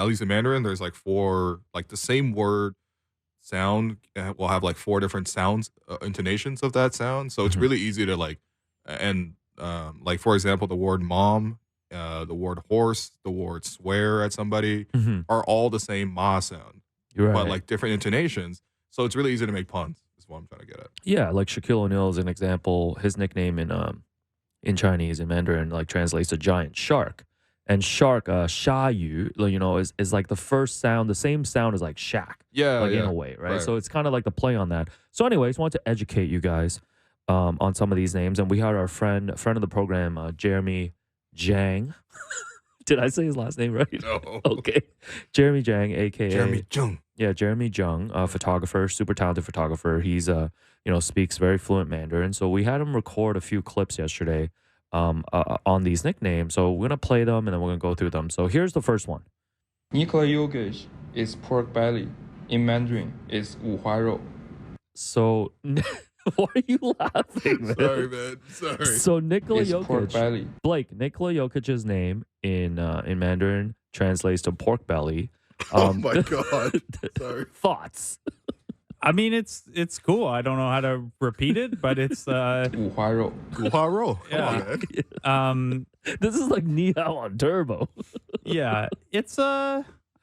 least in Mandarin, there's like 4, like the same word sound will have like 4 different sounds, intonations of that sound. So it's really easy to like, and like for example, the word mom, the word horse, the word swear at somebody are all the same ma sound, You're right. but like different intonations. So it's really easy to make puns. Is what I'm trying to get at. Yeah, like Shaquille O'Neal is an example. His nickname in Chinese, in Mandarin, like translates to giant shark. And shark, sha yu, you know, is like the first sound, the same sound as like shack. Yeah, like in a way, right? So it's kind of like the play on that. So anyways, want to educate you guys on some of these names. And we had our friend of the program, Jeremy Jang. Did I say his last name right? No. Okay. Jeremy Jang, a.k.a. Jeremy Jung. Yeah, Jeremy Jung, photographer, super talented photographer. He's, you know, speaks very fluent Mandarin. So we had him record a few clips yesterday on these nicknames. So we're going to play them and then we're going to go through them. So here's the first one. Nicola Jokic is pork belly. In Mandarin, is 五花肉. So, why are you laughing, man? Sorry, man. Sorry. So Nikola It's pork Jokic, belly. Blake, Nikola Jokic's name in Mandarin translates to pork belly. Oh my God. Sorry. Thoughts? I mean, it's cool. I don't know how to repeat it, but it's 五花肉. Come Yeah. on, man. This is like Ni Hao on Turbo. yeah, it's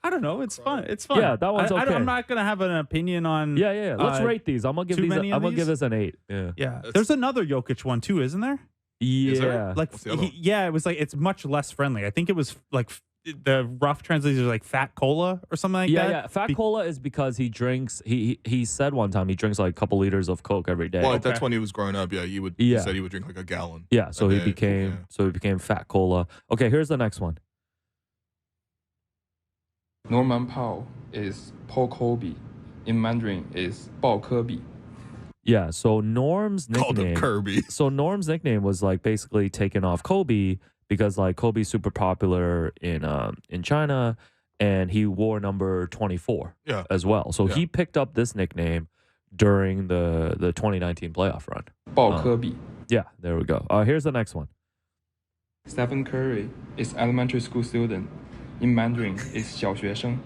I don't know. It's fun. It's fun. Yeah, that one's okay. I'm not gonna have an opinion on. Yeah. Let's rate these. I'm gonna give too these. many I'm of gonna give these? this an 8. Yeah. Yeah, there's another Jokic one too, isn't there? Is there? Yeah. Like, What's the other one? yeah, it was like it's much less friendly. I think it was like the rough translation is like fat cola or something like that. Yeah. Fat cola is because he drinks. He said one time he drinks like a couple liters of Coke every day. Well, that's when he was growing up. Yeah, he would. He said he would drink like a gallon. Yeah, so a he day. became fat cola. Okay, here's the next one. Norman Powell is Paul Kobe. In Mandarin, is 鲍科比. Yeah, so Norm's Called him nickname. Kirby. So Norm's nickname was like basically taken off Kobe because like Kobe's super popular in China, and he wore number 24 as well. So he picked up this nickname during the 2019 playoff run. 鲍科比. Yeah, there we go. Here's the next one. Stephen Curry is elementary school student. In Mandarin, is 小学生.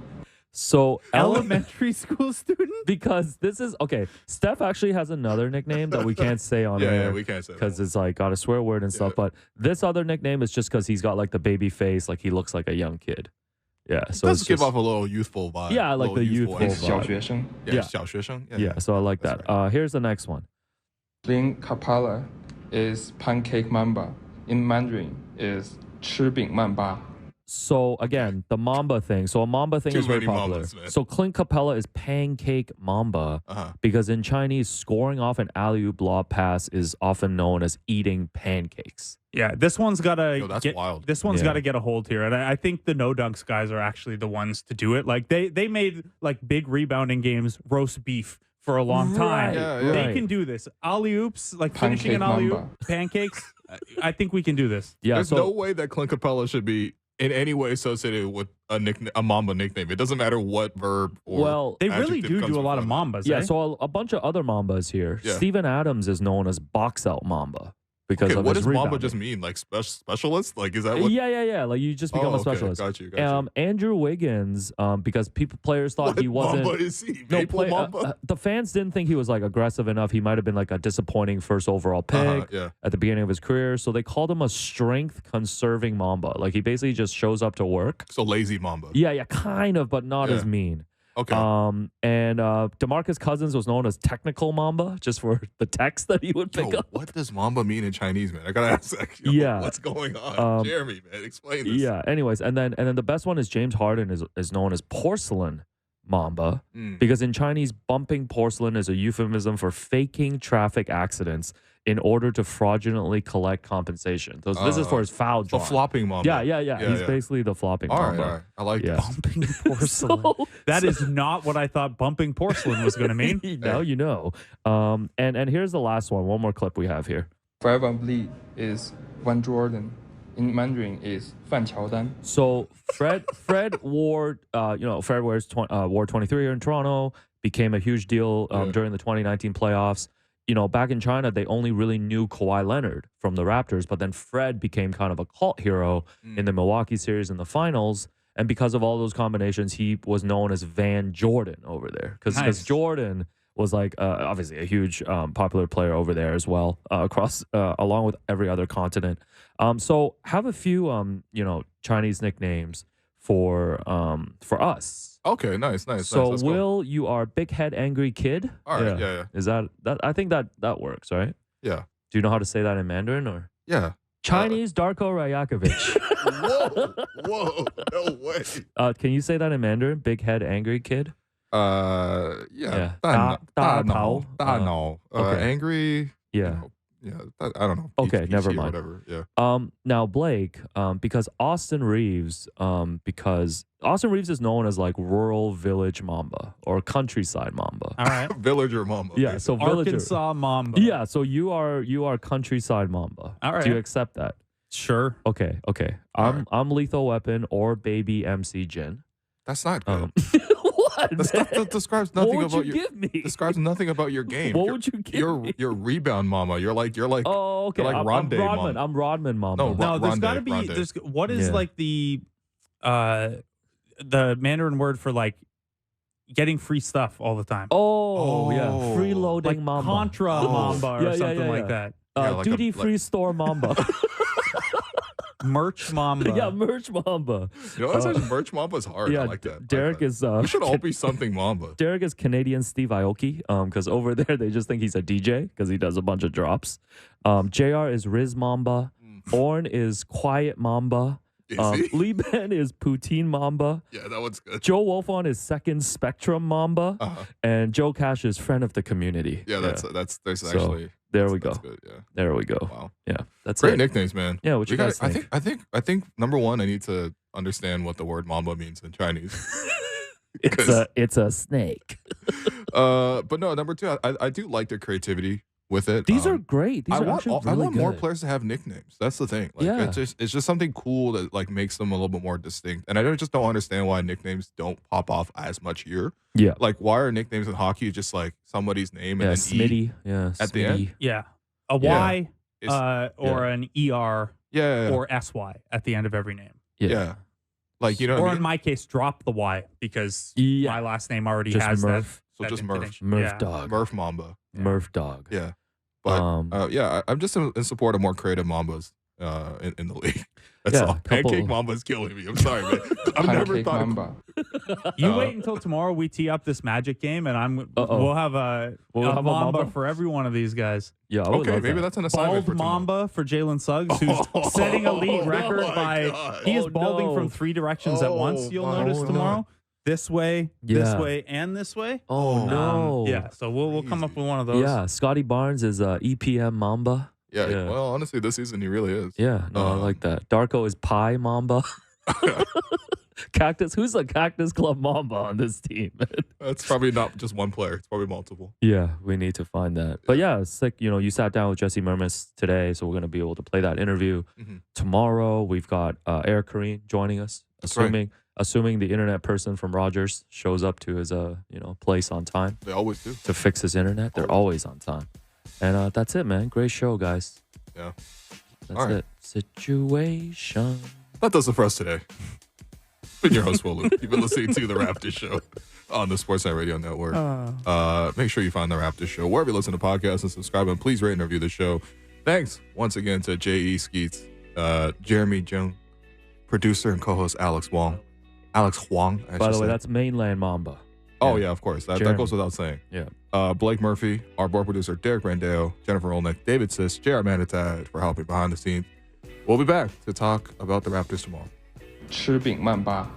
So Elementary school student? because this is okay. Steph actually has another nickname that we can't say on Yeah, air. we can't say that. Because it's like got a swear word and stuff. But this other nickname is just because he's got like the baby face, like he looks like a young kid. Yeah, so Does it's give just, off a little youthful vibe. Yeah, I like little the youthful vibe. Is 小学生. Yeah, Yeah. 小学生. yeah. So I like That's that. Here's the next one. Clint Capella is pancake mamba. In Mandarin, is 吃饼曼巴. So again, the Mamba thing. So a Mamba thing Too is very many popular. Mambas, man. So Clint Capella is pancake Mamba because in Chinese, scoring off an alley-oop lob pass is often known as eating pancakes. Yeah, this one's gotta Yo, that's get, wild. This one's Yeah. gotta get a hold here, and I think the no dunks guys are actually the ones to do it. Like they made like big rebounding games, roast beef for a long time. Right, Yeah. They right. can do this. Alley oops, like Pancake finishing an alley oop, Mamba. pancakes. I think we can do this. Yeah, There's so no way that Clint Capella should be in any way associated with a Mamba nickname. It doesn't matter what verb or well, They really adjective do comes a lot of before that. mambas. yeah, eh? so a bunch of other Mambas here. Yeah. Steven Adams is known as box out Mamba because Okay, of what his does Mamba rebounding. just mean? Like specialist? Like is that what? Yeah. Like you just become a okay, specialist. Got you. Andrew Wiggins, because players thought What he wasn't. Mamba is he? No, Maple Mamba? the fans didn't think he was like aggressive enough. He might have been like a disappointing first overall pick Yeah. at the beginning of his career. So they called him a strength conserving Mamba. Like he basically just shows up to work. So lazy Mamba. Yeah, kind of, but not Yeah. as mean. Okay. And DeMarcus Cousins was known as technical Mamba just for the text that he would pick Yo, up. what does Mamba mean in Chinese, man? I gotta ask that. Yo, Yeah. What's going on? Jeremy, man, explain this. Yeah. Anyways, and then the best one is James Harden is known as porcelain Mamba because in Chinese, bumping porcelain is a euphemism for faking traffic accidents in order to fraudulently collect compensation. So this is for his foul The drawing. flopping Mamba. Yeah. He's basically the flopping All Mamba. right. I like Yeah. this. bumping porcelain. So- That is not what I thought bumping porcelain was going to mean. Now you know. And here's the last one. One more clip we have here. Fred VanVleet is Van Jordan. in Mandarin is 范乔丹. So Fred wore Fred wore 23 here in Toronto, became a huge deal during the 2019 playoffs. Back in China, they only really knew Kawhi Leonard from the Raptors, but then Fred became kind of a cult hero in the Milwaukee series in the finals. And because of all those combinations, he was known as Van Jordan over there. Because Jordan was like obviously a huge popular player over there as well, across along with every other continent. So have a few Chinese nicknames for us. Okay, nice. So nice. Will, you are Big Head Angry Kid. All right, yeah. Is that? I think that works, right? Yeah. Do you know how to say that in Mandarin or? Yeah. Chinese Darko Rajakovic. Whoa, no way. Can you say that in Mandarin? Big Head Angry Kid. Yeah. Da no. Okay. Angry. Yeah. I don't know. Okay, PC never or mind. Whatever. Yeah. Now Blake, because Austin Reeves is known as like rural village Mamba or countryside Mamba. All right. Villager Mamba. Yeah, so villager. Arkansas Mamba. Yeah, so you are countryside Mamba. All right. Do you accept that? Sure. Okay. I'm Lethal Weapon or Baby MC Jin. That's not good. What? That describes nothing what about would you give me? Describes nothing about your game. What would you give me? You're rebound mama. You're like. Oh, okay. You're like I'm Rondé Rodman. Mamba. I'm Rodman Mamba. No, there's got to be. Rondé. What is like the Mandarin word for like getting free stuff all the time? Oh, yeah. Freeloading like Mamba. Contra Mamba or something like that. like Duty free store Mamba. Merch Mamba. Yeah, merch Mamba. That's actually merch Mamba is hard. Yeah, I like that. Derek is. We should all be something Mamba. Derek is Canadian Steve Aoki. Because over there they just think he's a DJ because he does a bunch of drops. JR is Riz Mamba. Orn is Quiet Mamba. Lee Ben is Poutine Mamba. Yeah, that one's good. Joe Wolfon is Second Spectrum Mamba. And Joe Cash is Friend of the Community. Yeah, there's actually. There we go. Good, yeah. There we go. Wow. Yeah, that's great it. nicknames, man. Yeah, what you guys think? I think number one, I need to understand what the word Mamba means in Chinese. It's a snake. But no, number two, I do like their creativity with it. These are great. These I want really more good. players to have nicknames. That's the thing. Like, Yeah. it's just something cool that like makes them a little bit more distinct. And I just don't understand why nicknames don't pop off as much here. Yeah. Like, why are nicknames in hockey just like somebody's name and then Smitty. E Yeah, at the end? Yeah. A Y It's- or an ER Yeah. or SY at the end of every name. Yeah. Like, you know what Or I in mean? my case, drop the Y because Yeah. my last name already Just has Murph. So that just Murph. intonation. Murph Yeah. dog. Murph Mamba. Murph dog. Yeah. But yeah, I'm just in support of more creative Mambas in the league. That's Yeah, all. couple- Pancake Mamba's killing me. I'm sorry, man. I've never Pancake thought Mamba. You wait until tomorrow we tee up this Magic game, and we'll have a Mamba for every one of these guys. Yeah, I would Okay, love maybe that. that's an assignment Bald for tomorrow. Mamba for Jalen Suggs, who's setting a league record my by God. he is Oh, balding no. from 3 directions at once. You'll my notice God. tomorrow. This way, this Yeah. way, and this way. Oh no. Yeah, so we'll come up with one of those. Yeah, Scotty Barnes is EPM Mamba. Yeah, Yeah. well, honestly, this season he really is. Yeah, no, I like that. Darko is Pie Mamba. Cactus. Who's a Cactus Club Mamba on this team? It's probably not just one player. It's probably multiple. Yeah, we need to find that. But yeah, it's like, you sat down with Jesse Mermis today, so we're going to be able to play that interview. Tomorrow, we've got Eric Kareen joining us, assuming the internet person from Rogers shows up to his place on time They always do. to fix his internet. They're always on time. And that's it, man. Great show, guys. Yeah. That's All right. it. Situation. That does it for us today. Been your host, Will Luke. You've been listening to The Raptors Show on the Sportsnet Radio Network. Make sure you find The Raptors Show wherever you listen to podcasts and subscribe. And please rate and review the show. Thanks once again to J.E. Skeets, Jeremy Jung, producer and co-host Alex Wong. Alex Huang, By the way, that's mainland Mamba. Oh, yeah, of course. That goes without saying. Yeah. Blake Murphy, our board producer, Derek Brandeo, Jennifer Olnick, David Sis, J.R. Manatad for helping behind the scenes. We'll be back to talk about the Raptors tomorrow. 吃饼曼巴。